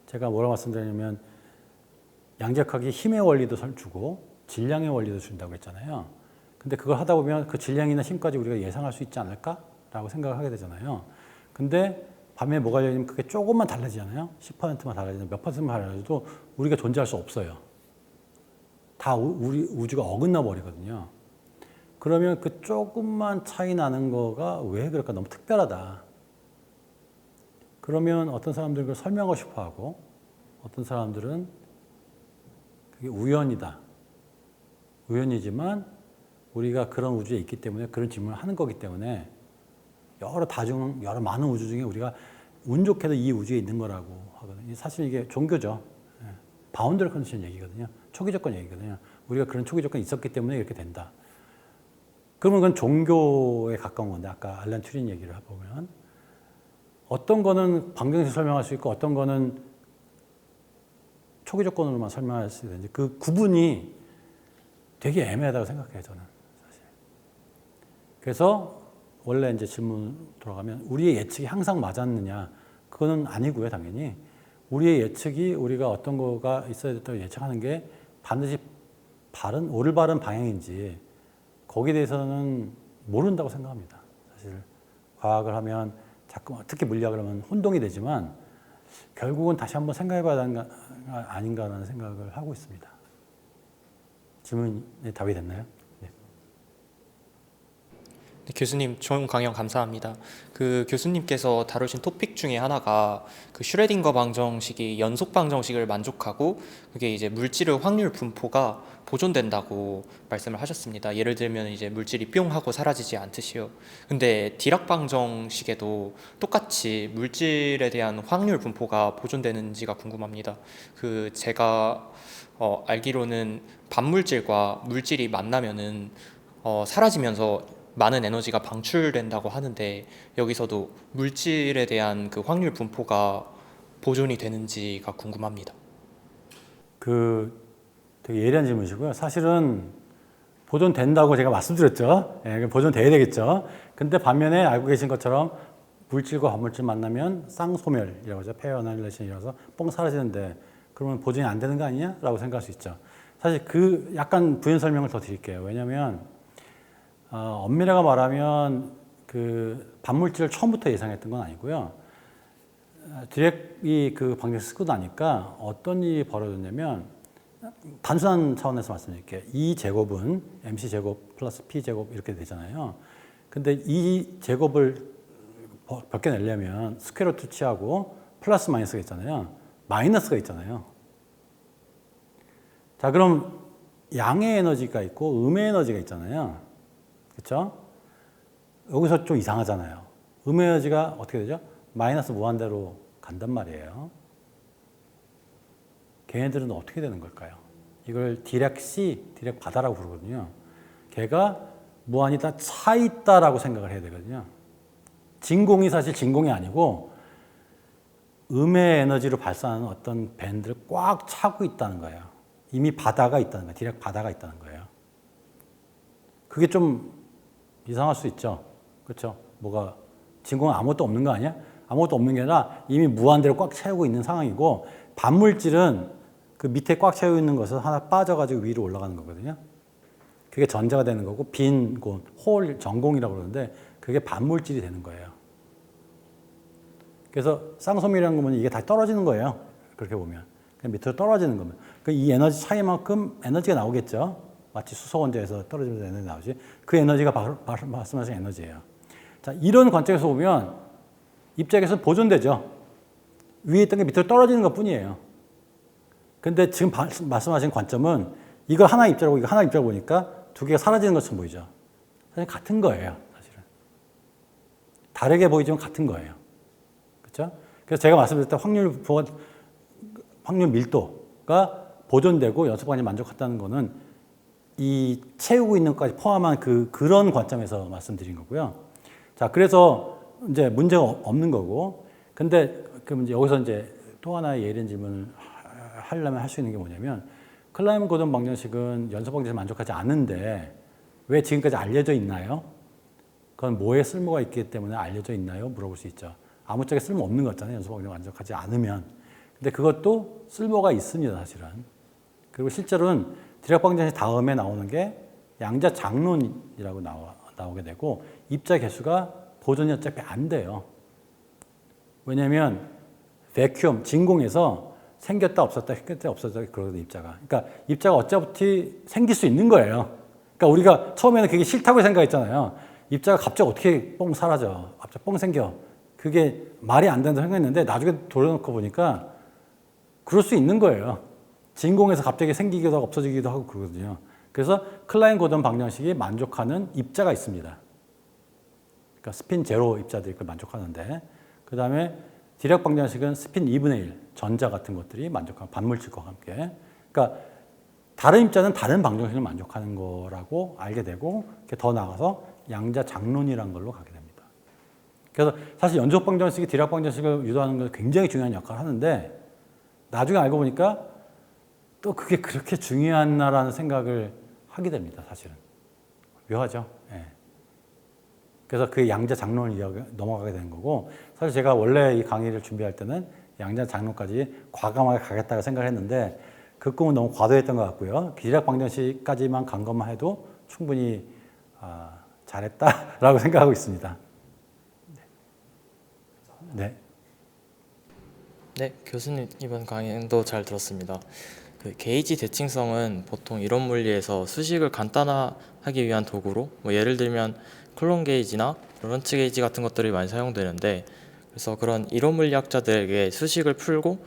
제가 뭐라고 말씀드리냐면 양자역학이 힘의 원리도 주고 질량의 원리도 준다고 했잖아요. 근데 그걸 하다 보면 그 질량이나 힘까지 우리가 예상할 수 있지 않을까라고 생각을 하게 되잖아요. 근데 반면에 뭐가 열리면 그게 조금만 달라지잖아요. 10%만 달라지면 몇 %만 달라져도 우리가 존재할 수 없어요. 다 우리 우주가 어긋나 버리거든요. 그러면 그 조금만 차이 나는 거가 왜 그럴까? 너무 특별하다. 그러면 어떤 사람들은 그걸 설명하고 싶어 하고 어떤 사람들은 그게 우연이다. 우연이지만 우리가 그런 우주에 있기 때문에 그런 질문을 하는 거기 때문에 여러 많은 우주 중에 우리가 운 좋게도 이 우주에 있는 거라고 하거든요. 사실 이게 종교죠. 바운더리 컨디션 얘기거든요. 초기 조건 얘기거든요. 우리가 그런 초기 조건이 있었기 때문에 이렇게 된다. 그러면 그건 종교에 가까운 건데 아까 알란 튜링 얘기를 해보면 어떤 거는 방정식 설명할 수 있고 어떤 거는 초기 조건으로만 설명할 수 있는지 그 구분이 되게 애매하다고 생각해요, 저는 사실. 그래서 원래 이제 질문 돌아가면 우리의 예측이 항상 맞았느냐? 그거는 아니고요, 당연히. 우리의 예측이 우리가 어떤 거가 있어야 됐다고 예측하는 게 반드시 올바른 방향인지 거기에 대해서는 모른다고 생각합니다. 사실 과학을 하면 자꾸 특히 물리학을 하면 혼동이 되지만 결국은 다시 한번 생각해 봐야 하는 거 아닌가라는 생각을 하고 있습니다. 질문에 답이 됐나요? 네. 네, 교수님 좋은 강연 감사합니다. 그 교수님께서 다루신 토픽 중에 하나가 그 슈레딩거 방정식이 연속 방정식을 만족하고 그게 이제 물질의 확률 분포가 보존된다고 말씀을 하셨습니다. 예를 들면 이제 물질이 뿅 하고 사라지지 않듯이요. 근데 디락 방정식에도 똑같이 물질에 대한 확률 분포가 보존되는지가 궁금합니다. 그 제가 알기로는 반물질과 물질이 만나면은 사라지면서 많은 에너지가 방출된다고 하는데 여기서도 물질에 대한 그 확률 분포가 보존이 되는지가 궁금합니다. 되게 예리한 질문이시고요. 사실은 보존된다고 제가 말씀드렸죠. 예, 보존돼야 되겠죠. 근데 반면에 알고 계신 것처럼 물질과 반물질 만나면 쌍소멸이라고 하죠. 페어 어나힐레이션이라서 뽕 사라지는데 그러면 보존이 안 되는 거 아니냐? 라고 생각할 수 있죠. 사실 약간 부연 설명을 더 드릴게요. 왜냐하면 엄밀하게 말하면 그 반물질을 처음부터 예상했던 건 아니고요. 디렉이 그 방정식 쓰고 나니까 어떤 일이 벌어졌냐면 단순한 차원에서 말씀드릴게요. 이 제곱은 mc 제곱 플러스 p 제곱 이렇게 되잖아요. 근데 이 제곱을 벗겨내려면 스퀘어 루트 취하고 플러스 마이너스가 있잖아요. 마이너스가 있잖아요. 자, 그럼 양의 에너지가 있고 음의 에너지가 있잖아요. 그렇죠? 여기서 좀 이상하잖아요. 음의 에너지가 어떻게 되죠? 마이너스 무한대로 간단 말이에요. 걔네들은 어떻게 되는 걸까요? 이걸 디렉 바다라고 부르거든요. 걔가 무한히 다 차 있다라고 생각을 해야 되거든요. 진공이 사실 진공이 아니고 음의 에너지로 발산하는 어떤 밴드를 꽉 차고 있다는 거예요. 이미 바다가 있다는 거예요. 디렉 바다가 있다는 거예요. 그게 좀 이상할 수 있죠. 그렇죠? 진공은 아무것도 없는 거 아니야? 아무것도 없는 게 아니라 이미 무한대로 꽉 채우고 있는 상황이고 반물질은 그 밑에 꽉 채우고 있는 것을 하나 빠져가지고 위로 올라가는 거거든요. 그게 전자가 되는 거고 빈 곳, 홀, 전공이라고 그러는데 그게 반물질이 되는 거예요. 그래서 쌍소멸이라는 거면 이게 다 떨어지는 거예요. 그렇게 보면. 그냥 밑으로 떨어지는 거면. 이 에너지 차이만큼 에너지가 나오겠죠. 마치 수소 원자에서 떨어지면서 에너지 나오지. 그 에너지가 바로 말씀하신 에너지예요. 자, 이런 관점에서 보면 입자계에서 보존되죠. 위에 있던 게 밑으로 떨어지는 것 뿐이에요. 근데 지금 말씀하신 관점은 이걸 하나 입자라고 이거 하나 입자라고 보니까 두 개가 사라지는 것처럼 보이죠. 사실 같은 거예요. 사실은. 다르게 보이지만 같은 거예요. 그렇죠? 그래서 제가 말씀드렸던 확률 밀도가 보존되고 연속관이 만족한다는 거는 이 채우고 있는 것까지 포함한 그런 관점에서 말씀드린 거고요. 자, 그래서 이제 문제가 없는 거고. 근데 그럼 이제 여기서 이제 또 하나의 예리한 질문을 하려면 할 수 있는 게 뭐냐면 클라이먼 고든 방정식은 연속 방정식에 만족하지 않는데 왜 지금까지 알려져 있나요? 그건 뭐에 쓸모가 있기 때문에 알려져 있나요? 물어볼 수 있죠. 아무짝에 쓸모 없는 거잖아요. 연속 방정식 만족하지 않으면. 근데 그것도 쓸모가 있습니다, 사실은. 그리고 실제로는 디렉 방정식 다음에 나오는 게 양자 장론이라고 나오게 되고 입자 개수가 보존이 어차피 안 돼요. 왜냐하면 베큐엄, 진공에서 생겼다 없었다 생겼다 없었다 그러거든 입자가. 그러니까 입자가 어차피 생길 수 있는 거예요. 그러니까 우리가 처음에는 그게 싫다고 생각했잖아요. 입자가 갑자기 어떻게 뻥 사라져. 갑자기 뻥 생겨. 그게 말이 안 된다고 생각했는데 나중에 돌려놓고 보니까 그럴 수 있는 거예요. 진공에서 갑자기 생기기도 하고 없어지기도 하고 그러거든요. 그래서 클라인 고던 방정식이 만족하는 입자가 있습니다. 그러니까 스핀 제로 입자들이 그걸 만족하는데, 그 다음에 디락 방정식은 스핀 2분의 1 전자 같은 것들이 만족하는 반물질과 함께. 그러니까 다른 입자는 다른 방정식을 만족하는 거라고 알게 되고, 이렇게 더 나가서 양자 장론이라는 걸로 가게 됩니다. 그래서 사실 연속 방정식이 디락 방정식을 유도하는 건 굉장히 중요한 역할을 하는데, 나중에 알고 보니까 또 그게 그렇게 중요하나라는 생각을 하게 됩니다. 사실은 묘하죠. 예. 그래서 그 양자 장론을 넘어가게 되는 거고, 사실 제가 원래 이 강의를 준비할 때는 양자 장론까지 과감하게 가겠다고 생각을 했는데 그 꿈은 너무 과도했던 것 같고요. 디락 방정식까지만 간 것만 해도 충분히 잘했다라고 생각하고 있습니다. 네. 네, 교수님 이번 강의도 잘 들었습니다. 그 게이지 대칭성은 보통 이론 물리에서 수식을 간단화하기 위한 도구로, 예를 들면 쿨론 게이지나 로런츠 게이지 같은 것들이 많이 사용되는데, 그래서 그런 이론 물리학자들에게 수식을 풀고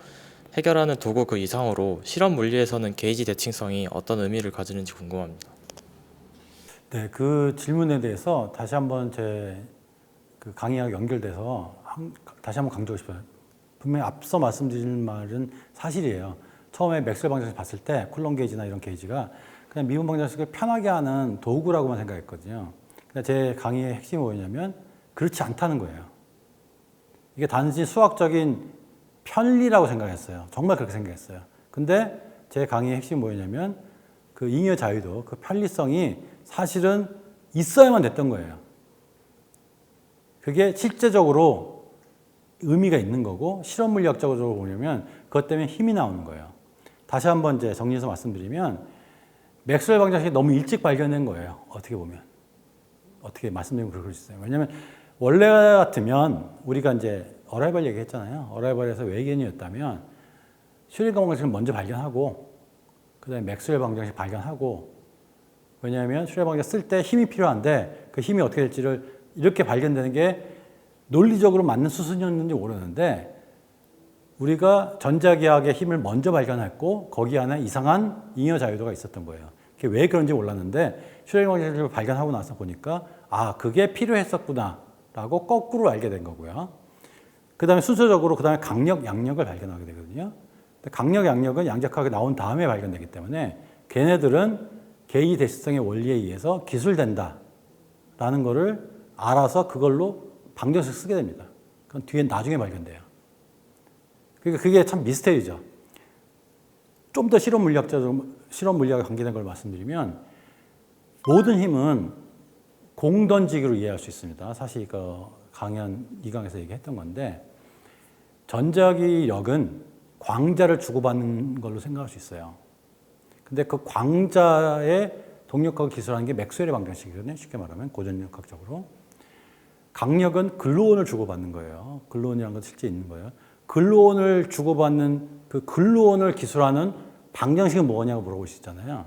해결하는 도구 그 이상으로 실험 물리에서는 게이지 대칭성이 어떤 의미를 가지는지 궁금합니다. 네, 그 질문에 대해서 다시 한번 제 그 강의와 연결돼서 다시 한번 강조하고 싶어요. 분명히 앞서 말씀드린 말은 사실이에요. 처음에 맥스웰 방정식 봤을 때 쿨론 게이지나 이런 게이지가 그냥 미분 방정식을 편하게 하는 도구라고만 생각했거든요. 근데 제 강의의 핵심이 뭐냐면 그렇지 않다는 거예요. 이게 단지 수학적인 편리라고 생각했어요. 정말 그렇게 생각했어요. 근데 제 강의의 핵심이 뭐냐면 그 잉여 자유도, 그 편리성이 사실은 있어야만 됐던 거예요. 그게 실제적으로 의미가 있는 거고, 실험 물리학적으로 보려면 그것 때문에 힘이 나오는 거예요. 다시 한번 이제 정리해서 말씀드리면 맥스웰 방정식이 너무 일찍 발견된 거예요. 어떻게 보면. 어떻게 말씀드리면 그럴 수 있어요. 왜냐하면 원래 같으면 우리가 이제 어라이벌 얘기했잖아요. 어라이벌에서 외계인이었다면 슈링거 방정식을 먼저 발견하고 그다음에 맥스웰 방정식 발견하고, 왜냐하면 슈링거 방정식 쓸 때 힘이 필요한데 그 힘이 어떻게 될지를 이렇게 발견되는 게 논리적으로 맞는 수순이었는지 모르는데, 우리가 전자기하학의 힘을 먼저 발견했고 거기 안에 이상한 잉여 자유도가 있었던 거예요. 그게 왜 그런지 몰랐는데 슈링거 방정식을 발견하고 나서 보니까 그게 필요했었구나라고 거꾸로 알게 된 거고요. 그 다음에 순서적으로 그 다음에 강력, 양력을 발견하게 되거든요. 강력, 양력은 양자역학이 나온 다음에 발견되기 때문에 걔네들은 게이지 대칭성의 원리에 의해서 기술된다라는 거를 알아서 그걸로 방정식 쓰게 됩니다. 그건 뒤에 나중에 발견돼요. 그러니까 그게 참 미스테리죠. 좀 더 실험 물리학과 관계된 걸 말씀드리면 모든 힘은 공 던지기로 이해할 수 있습니다. 사실 그 강연 2강에서 얘기했던 건데, 전자기력은 광자를 주고받는 걸로 생각할 수 있어요. 근데 그 광자의 동력학을 기술하는 게 맥스웰의 방정식이거든요. 쉽게 말하면 고전력학적으로. 강력은 글루온을 주고받는 거예요. 글루온이라는 건 실제 있는 거예요. 글루온을 주고받는 그 글루온을 기술하는 방정식은 뭐냐고 물어보시잖아요.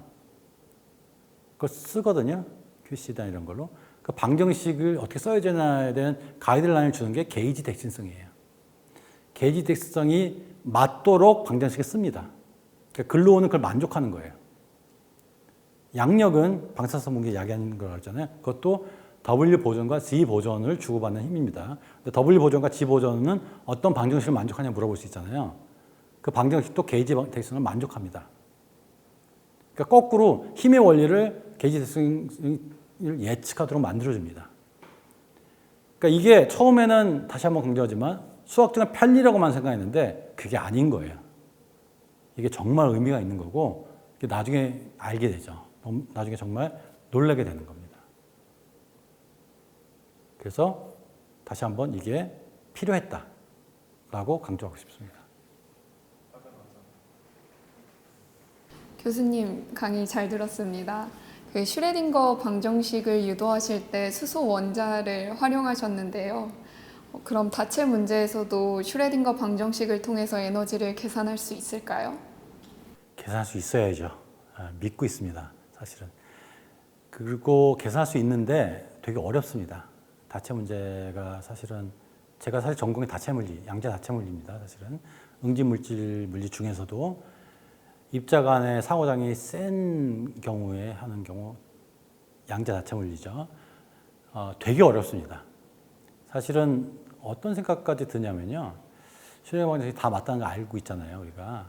그걸 쓰거든요. QC다 이런 걸로. 그 방정식을 어떻게 써야 되나에 대한 가이드라인을 주는 게 게이지 대칭성이에요. 게이지 대칭성이 맞도록 방정식을 씁니다. 그러니까 글루온은 그걸 만족하는 거예요. 양력은 방사선 분기 야기하는 걸 알잖아요. 그것도 W 보존과 G 보존을 주고받는 힘입니다. 근데 W 보존과 G 보존은 어떤 방정식을 만족하냐 물어볼 수 있잖아요. 그 방정식도 게이지 대칭성을 만족합니다. 그러니까 거꾸로 힘의 원리를 게이지 대칭성을 예측하도록 만들어줍니다. 그러니까 이게 처음에는 다시 한번 강조하지만 수학적인 편리라고만 생각했는데 그게 아닌 거예요. 이게 정말 의미가 있는 거고 나중에 알게 되죠. 나중에 정말 놀라게 되는 겁니다. 그래서 다시 한번 이게 필요했다라고 강조하고 싶습니다. 교수님 강의 잘 들었습니다. 그 슈레딩거 방정식을 유도하실 때 수소 원자를 활용하셨는데요. 그럼 다체 문제에서도 슈레딩거 방정식을 통해서 에너지를 계산할 수 있을까요? 계산할 수 있어야죠. 믿고 있습니다. 사실은. 그리고 계산할 수 있는데 되게 어렵습니다. 다체 문제가 사실은 제가 사실 전공이 다체 물리, 양자 다체 물리입니다. 사실은 응집 물리 중에서도 입자 간의 상호작용이 센 경우에 하는 경우 양자 다체 물리죠. 되게 어렵습니다. 사실은 어떤 생각까지 드냐면요. 슈레딩거 방정식이 다 맞다는 거 알고 있잖아요, 우리가.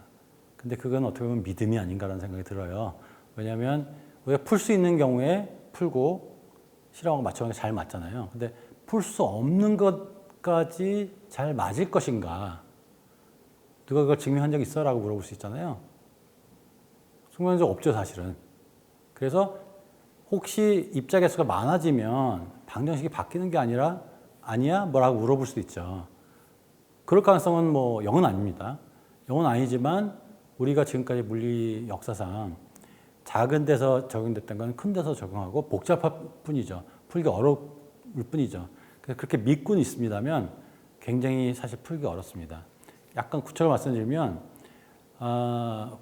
근데 그건 어떻게 보면 믿음이 아닌가라는 생각이 들어요. 왜냐하면 우리가 풀 수 있는 경우에 풀고 실험하고 맞춰가는 게 잘 맞잖아요. 근데 풀 수 없는 것까지 잘 맞을 것인가? 누가 그걸 증명한 적 있어? 라고 물어볼 수 있잖아요. 증명한 적 없죠, 사실은. 그래서 혹시 입자 개수가 많아지면 방정식이 바뀌는 게 아니야? 뭐라고 물어볼 수도 있죠. 그럴 가능성은 뭐 0은 아닙니다. 0은 아니지만 우리가 지금까지 물리 역사상 작은 데서 적용됐던 건 큰 데서 적용하고 복잡할 뿐이죠. 풀기 어려울 뿐이죠. 그래서 그렇게 믿고는 있습니다면 굉장히 사실 풀기 어렵습니다. 약간 구체적으로 말씀드리면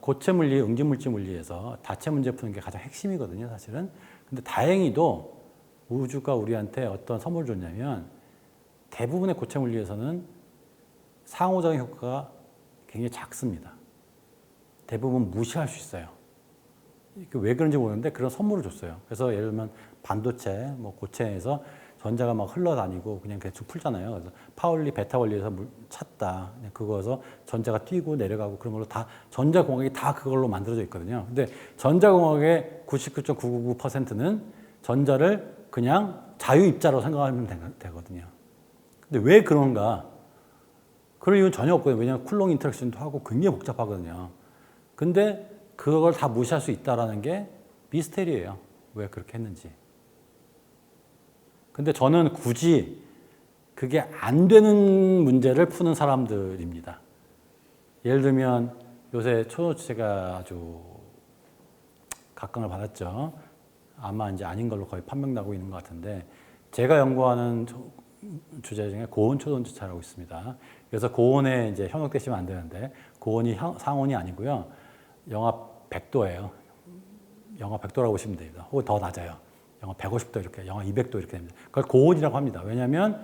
고체 물리, 응집 물질 물리에서 다체 문제 푸는 게 가장 핵심이거든요, 사실은. 근데 다행히도 우주가 우리한테 어떤 선물을 줬냐면 대부분의 고체 물리에서는 상호작용 효과가 굉장히 작습니다. 대부분 무시할 수 있어요. 왜 그런지 모르는데 그런 선물을 줬어요. 그래서 예를 들면 반도체, 뭐 고체에서 전자가 막 흘러다니고 그냥 대충 풀잖아요. 그래서 파울리, 베타 원리에서 찾다. 그냥 그거에서 전자가 뛰고 내려가고 그런 걸로 다 전자공학이 다 그걸로 만들어져 있거든요. 근데 전자공학의 99.999%는 전자를 그냥 자유입자로 생각하면 되거든요. 근데 왜 그런가? 그럴 이유는 전혀 없거든요. 왜냐하면 쿨롱 인터랙션도 하고 굉장히 복잡하거든요. 근데 그걸 다 무시할 수 있다는 게 미스테리예요. 왜 그렇게 했는지. 근데 저는 굳이 그게 안 되는 문제를 푸는 사람들입니다. 예를 들면 요새 초노체가 아주 각광을 받았죠. 아마 이제 아닌 걸로 거의 판명나고 있는 것 같은데 제가 연구하는 주제 중에 고온 초전지차라고 있습니다. 그래서 고온에 이제 현혹되시면 안 되는데 고온이 상온이 아니고요. 영하 100도예요. 영하 100도라고 보시면 됩니다. 혹은 더 낮아요. 영하 150도 이렇게, 영하 200도 이렇게 됩니다. 그걸 고온이라고 합니다. 왜냐하면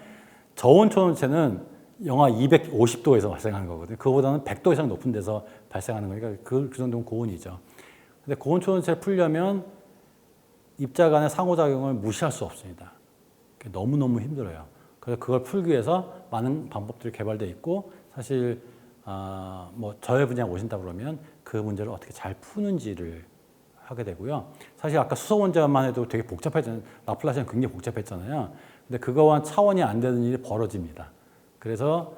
저온 초전체는 영하 250도에서 발생하는 거거든요. 그거보다는 100도 이상 높은 데서 발생하는 거니까 그 정도는 고온이죠. 근데 고온 초전체를 풀려면 입자 간의 상호작용을 무시할 수 없습니다. 너무너무 힘들어요. 그래서 그걸 풀기 위해서 많은 방법들이 개발되어 있고 사실 뭐 저의 분야에 오신다 그러면 그 문제를 어떻게 잘 푸는지를 하게 되고요. 사실 아까 수소 원자만 해도 되게 복잡했잖아요. 라플라시아는 굉장히 복잡했잖아요. 근데 그거와 차원이 안 되는 일이 벌어집니다. 그래서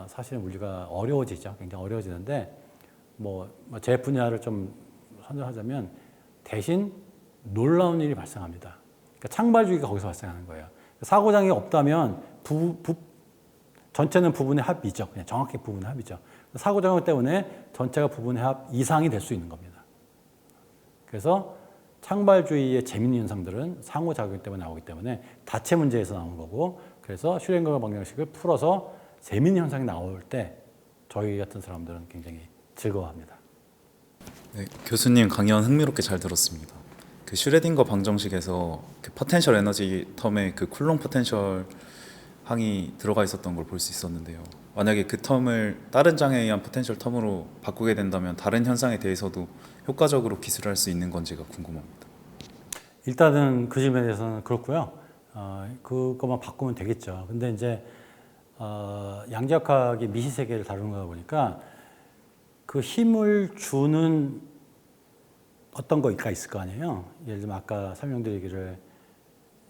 사실은 물리가 어려워지죠. 굉장히 어려워지는데 뭐 제 분야를 좀 선정하자면 대신 놀라운 일이 발생합니다. 그러니까 창발주기가 거기서 발생하는 거예요. 사고장이 없다면 전체는 부분의 합이죠. 그냥 정확히 부분의 합이죠. 사고작용 때문에 전체가 부분의 합 이상이 될 수 있는 겁니다. 그래서 창발주의의 재미있는 현상들은 상호작용 때문에 나오기 때문에 다체 문제에서 나오는 거고 그래서 슈레딩거 방정식을 풀어서 재미있는 현상이 나올 때 저희 같은 사람들은 굉장히 즐거워합니다. 네, 교수님 강연 흥미롭게 잘 들었습니다. 그 슈레딩거 방정식에서 그 포텐셜 에너지 텀에 그 쿨롱 포텐셜 항이 들어가 있었던 걸 볼 수 있었는데요. 만약에 그 텀을 다른 장에 의한 포텐셜 텀으로 바꾸게 된다면 다른 현상에 대해서도 효과적으로 기술할 수 있는 건지가 궁금합니다. 일단은 그 질문에 대해서는 그렇고요. 그것만 바꾸면 되겠죠. 근데 이제 양자역학이 미시 세계를 다루는 거다 보니까 그 힘을 주는 어떤 거가 있을 거 아니에요. 예를 들면 아까 설명드리기를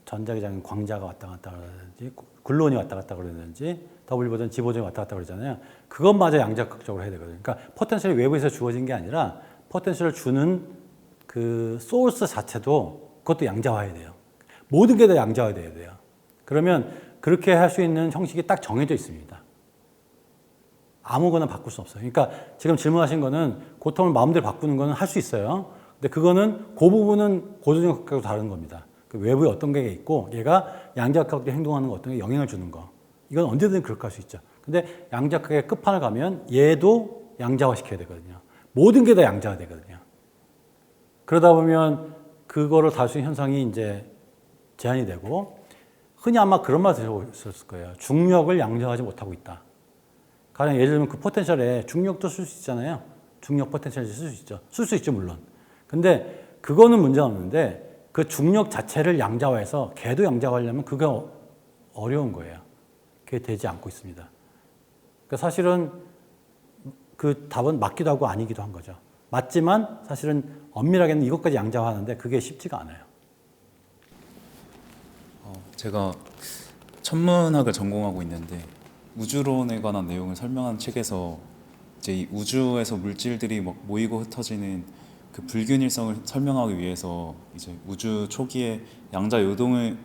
전자기장인 광자가 왔다 갔다 그러든지 글론이 왔다 갔다 그러든지 W 버전 G 버전이 왔다 갔다 그러잖아요. 그것마저 양자역학적으로 해야 되거든요. 그러니까 포텐셜이 외부에서 주어진 게 아니라 포텐셜을 주는 그 소스 자체도 그것도 양자화해야 돼요. 모든 게 다 양자화돼야 돼요. 그러면 그렇게 할 수 있는 형식이 딱 정해져 있습니다. 아무거나 바꿀 수 없어요. 그러니까 지금 질문하신 거는 고통을 마음대로 바꾸는 거는 할 수 있어요. 근데 그거는 그 부분은 고도정역학하고 다른 겁니다. 그 외부에 어떤 게 있고 얘가 양자역학적으로 행동하는 거 어떤 게 영향을 주는 거. 이건 언제든 그렇게 할 수 있죠. 근데 양자각의 끝판을 가면 얘도 양자화 시켜야 되거든요. 모든 게 다 양자화 되거든요. 그러다 보면 그거를 다룰 수 있는 현상이 이제 제한이 되고, 흔히 아마 그런 말 들으셨을 거예요. 중력을 양자화하지 못하고 있다. 가령 예를 들면 그 포텐셜에 중력도 쓸 수 있잖아요. 중력 포텐셜이 쓸 수 있죠. 쓸 수 있죠, 물론. 근데 그거는 문제가 없는데 그 중력 자체를 양자화해서 걔도 양자화하려면 그게 어려운 거예요. 그게 되지 않고 있습니다. 그러니까 사실은 그 답은 맞기도 하고 아니기도 한 거죠. 맞지만 사실은 엄밀하게는 이것까지 양자화하는데 그게 쉽지가 않아요. 제가 천문학을 전공하고 있는데 우주론에 관한 내용을 설명한 책에서 이제 이 우주에서 물질들이 막 모이고 흩어지는 그 불균일성을 설명하기 위해서 이제 우주 초기에 양자 요동이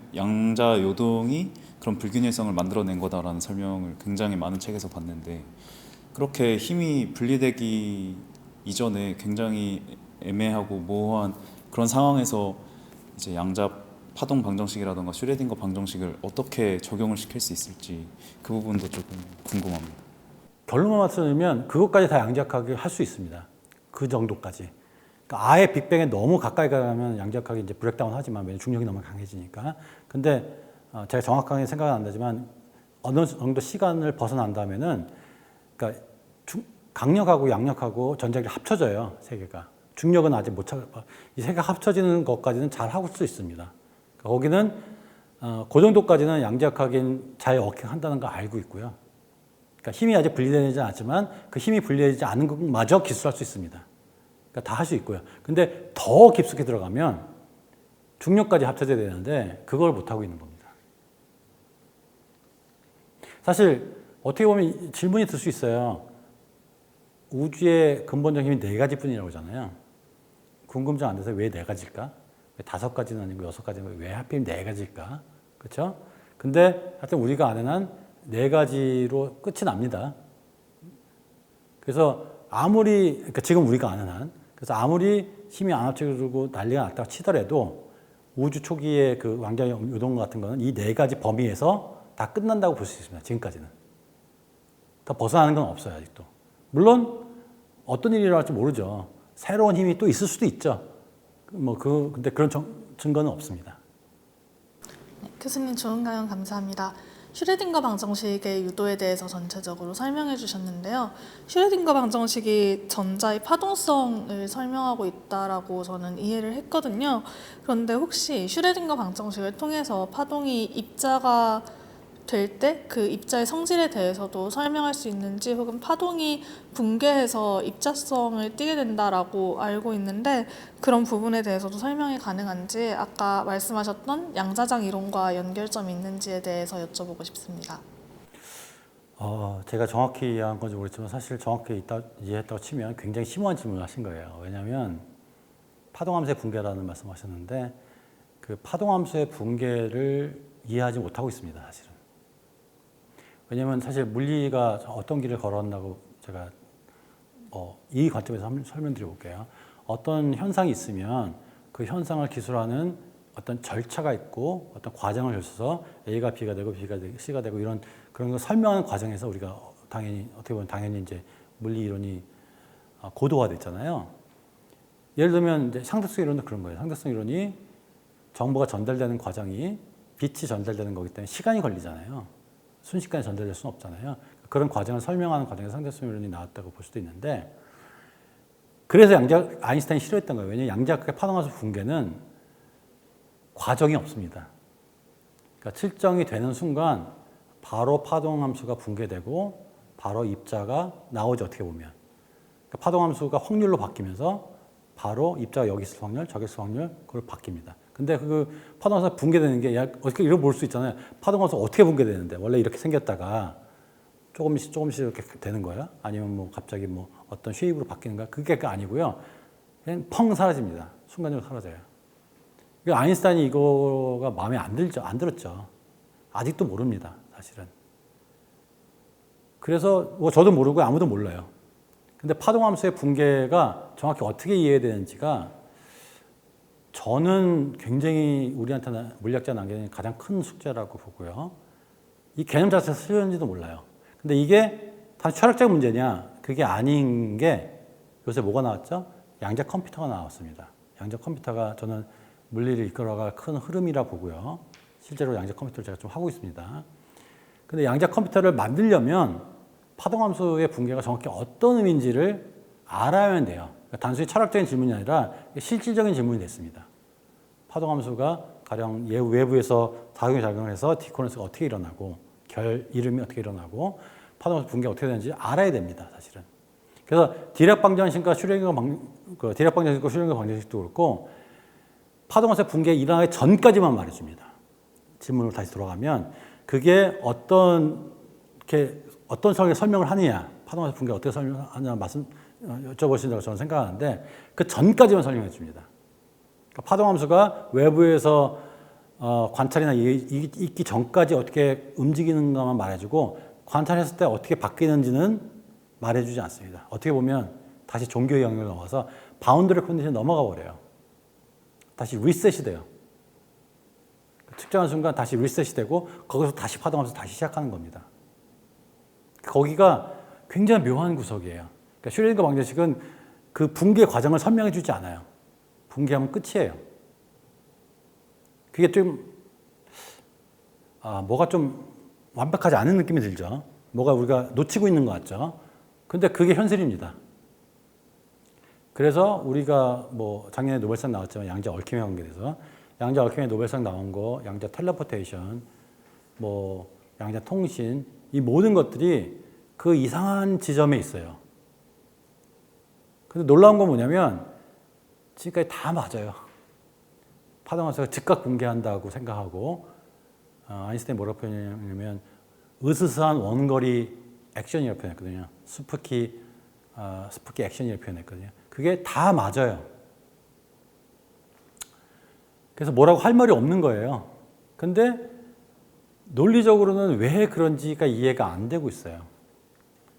그런 불균일성을 만들어낸 거다라는 설명을 굉장히 많은 책에서 봤는데, 그렇게 힘이 분리되기 이전에 굉장히 애매하고 모호한 그런 상황에서 이제 양자 파동 방정식이라든가 슈레딩거 방정식을 어떻게 적용을 시킬 수 있을지 그 부분도 조금 궁금합니다. 결론만 말씀드리면 그것까지 다 양자역학을 할 수 있습니다. 그 정도까지. 그러니까 아예 빅뱅에 너무 가까이 가면 양자역학이 이제 브렉다운 하지만 왜냐면 중력이 너무 강해지니까. 근데 제가 정확하게 생각은 안 나지만 어느 정도 시간을 벗어난다면은 그러니까 강력하고 양력하고 전자기를 합쳐져요, 세 개가. 중력은 아직 못 찾아. 이 세 개가 합쳐지는 것까지는 잘 하고 수 있습니다. 그러니까 거기는 그 정도까지는 양자역학이 잘 워킹한다는 거 알고 있고요. 그러니까 힘이 아직 분리되지 않지만 그 힘이 분리되지 않은 것마저 기술할 수 있습니다. 그러니까 다 할 수 있고요. 근데 더 깊숙이 들어가면 중력까지 합쳐져야 되는데 그걸 못 하고 있는 겁니다. 사실 어떻게 보면 질문이 들 수 있어요. 우주의 근본적인 힘이 4가지뿐이라고 하잖아요. 궁금증 안 돼서 왜 4가지일까? 왜 5가지는 아니고 6가지는 왜 하필 4가지일까? 그렇죠? 근데 하여튼 우리가 아는 한 4가지로 끝이 납니다. 그래서 그러니까 지금 우리가 아는 한, 그래서 아무리 힘이 안 합쳐지고 난리가 났다고 치더라도 우주 초기의 그 양자 요동 같은 거는 이 4가지 범위에서 다 끝난다고 볼 수 있습니다. 지금까지는. 더 벗어나는 건 없어요, 아직도. 물론 어떤 일이 일어날지 모르죠. 새로운 힘이 또 있을 수도 있죠. 근데 그런 증거는 없습니다. 네, 교수님 좋은 강연 감사합니다. 슈레딩거 방정식의 유도에 대해서 전체적으로 설명해 주셨는데요. 슈레딩거 방정식이 전자의 파동성을 설명하고 있다라고 저는 이해를 했거든요. 그런데 혹시 슈레딩거 방정식을 통해서 파동이 입자가 될 때 그 입자의 성질에 대해서도 설명할 수 있는지, 혹은 파동이 붕괴해서 입자성을 띠게 된다라고 알고 있는데 그런 부분에 대해서도 설명이 가능한지, 아까 말씀하셨던 양자장 이론과 연결점이 있는지에 대해서 여쭤보고 싶습니다. 제가 정확히 이해한 건지 모르겠지만 사실 정확히 이해했다고 치면 굉장히 심오한 질문을 하신 거예요. 왜냐하면 파동함수의 붕괴라는 말씀하셨는데 그 파동함수의 붕괴를 이해하지 못하고 있습니다, 사실은. 왜냐하면 사실 물리가 어떤 길을 걸어간다고 제가 이 관점에서 한번 설명드려 볼게요. 어떤 현상이 있으면 그 현상을 기술하는 어떤 절차가 있고 어떤 과정을 거쳐서 A가 B가 되고 B가 되고 C가 되고 이런 그런 걸 설명하는 과정에서 우리가 어떻게 보면 당연히 이제 물리 이론이 고도화됐잖아요. 예를 들면 이제 상대성 이론도 그런 거예요. 상대성 이론이 정보가 전달되는 과정이 빛이 전달되는 거기 때문에 시간이 걸리잖아요. 순식간에 전달될 수는 없잖아요. 그런 과정을 설명하는 과정에서 상대성 이론이 나왔다고 볼 수도 있는데, 그래서 아인슈타인이 싫어했던 거예요. 왜냐하면 양자역학의 파동함수 붕괴는 과정이 없습니다. 그러니까 측정이 되는 순간 바로 파동함수가 붕괴되고 바로 입자가 나오죠, 어떻게 보면. 그러니까 파동함수가 확률로 바뀌면서 바로 입자가 여기 있을 확률, 저기 있을 확률, 그걸 바뀝니다. 근데 그 파동함수가 붕괴되는 게 어떻게 이렇게 볼 수 있잖아요. 파동함수가 어떻게 붕괴되는데 원래 이렇게 생겼다가 조금씩 이렇게 되는 거야? 아니면 뭐 갑자기 뭐 어떤 쉐입으로 바뀌는 거야? 그게 아니고요. 그냥 펑 사라집니다. 순간적으로 사라져요. 아인슈타인이 이거가 마음에 안 들었죠. 아직도 모릅니다, 사실은. 그래서 뭐 저도 모르고 아무도 몰라요. 근데 파동함수의 붕괴가 정확히 어떻게 이해되는지가 저는 굉장히 우리한테는 물리학자 남기는 가장 큰 숙제라고 보고요. 이 개념 자체가 틀렸는지도 몰라요. 근데 이게 단지 철학적 문제냐? 그게 아닌 게 요새 뭐가 나왔죠? 양자 컴퓨터가 나왔습니다. 양자 컴퓨터가 저는 물리를 이끌어갈 큰 흐름이라 보고요. 실제로 양자 컴퓨터를 제가 좀 하고 있습니다. 근데 양자 컴퓨터를 만들려면 파동함수의 붕괴가 정확히 어떤 의미인지를 알아야만 돼요. 그러니까 단순히 철학적인 질문이 아니라 실질적인 질문이 됐습니다. 파동함수가 가령 외부에서 작용을 해서 디코넌스가 어떻게 일어나고 결 이름이 어떻게 일어나고 파동함수 붕괴가 어떻게 되는지 알아야 됩니다. 사실은. 그래서 디렉 방정식과 슈레딩거 방정식도 그렇고 파동함수의 붕괴가 일어나기 전까지만 말해줍니다. 질문으로 다시 돌아가면 그게 어떤 설명을 하느냐, 파동함수 붕괴가 어떻게 설명하느냐 여쭤보신다고 저는 생각하는데 그 전까지만 설명해 줍니다. 그러니까 파동함수가 외부에서 관찰이나 있기 전까지 어떻게 움직이는가만 말해주고 관찰했을 때 어떻게 바뀌는지는 말해주지 않습니다. 어떻게 보면 다시 종교의 영역을 넘어가서 바운더리 컨디션 넘어가 버려요. 다시 리셋이 돼요. 측정한 순간 다시 리셋이 되고 거기서 다시 파동하면서 다시 시작하는 겁니다. 거기가 굉장히 묘한 구석이에요. 그러니까 슈레딩거 방정식은 그 붕괴 과정을 설명해 주지 않아요. 붕괴하면 끝이에요. 그게 좀 뭐가 좀 완벽하지 않은 느낌이 들죠. 뭐가 우리가 놓치고 있는 것 같죠. 근데 그게 현실입니다. 그래서 우리가 뭐 작년에 노벨상 나왔지만 양자 얽힘의 관계에 대해서 양자 얽힘의 노벨상 나온 거, 양자 텔레포테이션, 뭐 양자 통신 이 모든 것들이 그 이상한 지점에 있어요. 근데 놀라운 건 뭐냐면 지금까지 다 맞아요. 파동함수가 즉각 붕괴한다고 생각하고 아인슈타인이 뭐라고 표현했냐면 으스스한 원거리 액션이라고 표현했거든요. 스푸키 액션이라고 표현했거든요. 그게 다 맞아요. 그래서 뭐라고 할 말이 없는 거예요. 근데 논리적으로는 왜 그런지가 이해가 안 되고 있어요.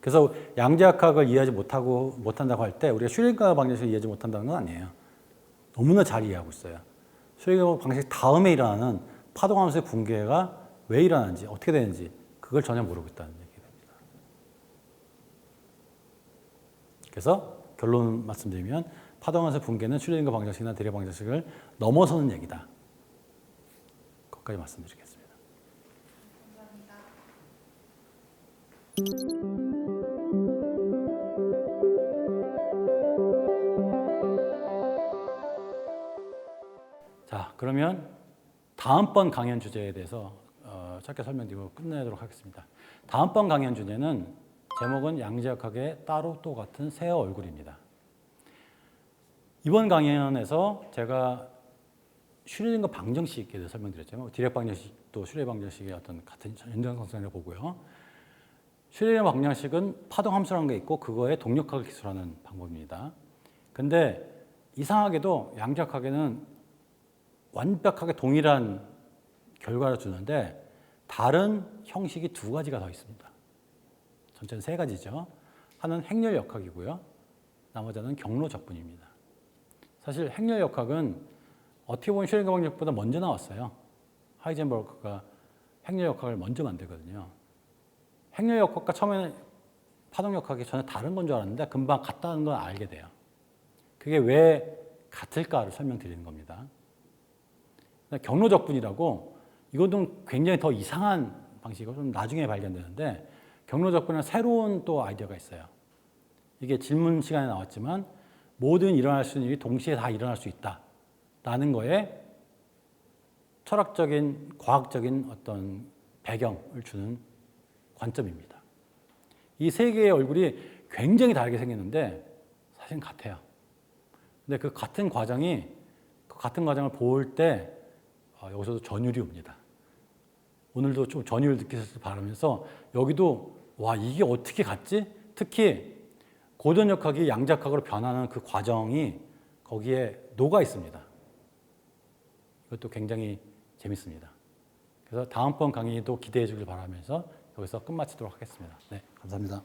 그래서 양자역학을 이해하지 못한다고 할 때 우리가 슈레딩거 방정식을 이해하지 못한다는 건 아니에요. 너무나 잘 이해하고 있어요. 슈레딩거 방정식 다음에 일어나는 파동함수의 붕괴가 왜 일어나는지 어떻게 되는지 그걸 전혀 모르고 있다는 얘기가 됩니다. 그래서 결론 말씀드리면 파동함수의 붕괴는 슈레딩거 방정식이나 디렉 방정식을 넘어서는 얘기다. 거기까지 말씀드리겠습니다. 자, 그러면 다음번 강연 주제에 대해서 짧게 설명드리고 끝내도록 하겠습니다. 다음번 강연 주제는 제목은 양자역학의 따로 또 같은 새 얼굴입니다. 이번 강연에서 제가 슈레딩거 방정식에 대해서 설명드렸죠. 디렉 방정식도 슈레딩거 방정식의 어떤 같은 연장성상을 보고요. 슈레딩거 방정식은 파동 함수라는 게 있고 그거에 동력학을 기술하는 방법입니다. 근데 이상하게도 양자역학에는 완벽하게 동일한 결과를 주는데 다른 형식이 두 가지가 더 있습니다. 전체는 세 가지죠. 하나는 행렬역학이고요. 나머지 하나는 경로적분입니다. 사실 행렬역학은 어떻게 보면 슈레딩거 방정식보다 먼저 나왔어요. 하이젠버그가 행렬역학을 먼저 만들거든요. 행렬역학과 처음에는 파동역학이 전혀 다른 건 줄 알았는데 금방 같다는 걸 알게 돼요. 그게 왜 같을까를 설명드리는 겁니다. 경로적분이라고 이것도 굉장히 더 이상한 방식이고 좀 나중에 발견되는데 경로적분은 새로운 또 아이디어가 있어요. 이게 질문 시간에 나왔지만 모든 일어날 수 있는 일이 동시에 다 일어날 수 있다라는 거에 철학적인 과학적인 어떤 배경을 주는 관점입니다. 이 세 개의 얼굴이 굉장히 다르게 생겼는데 사실은 같아요. 근데 그 같은 과정을 볼 때 여기서도 전율이 옵니다. 오늘도 좀 전율을 느끼셨을 바라면서 여기도 와 이게 어떻게 같지? 특히 고전역학이 양자역학으로 변하는 그 과정이 거기에 녹아 있습니다. 이것도 굉장히 재밌습니다. 그래서 다음번 강의도 기대해 주길 바라면서 여기서 끝마치도록 하겠습니다. 네, 감사합니다.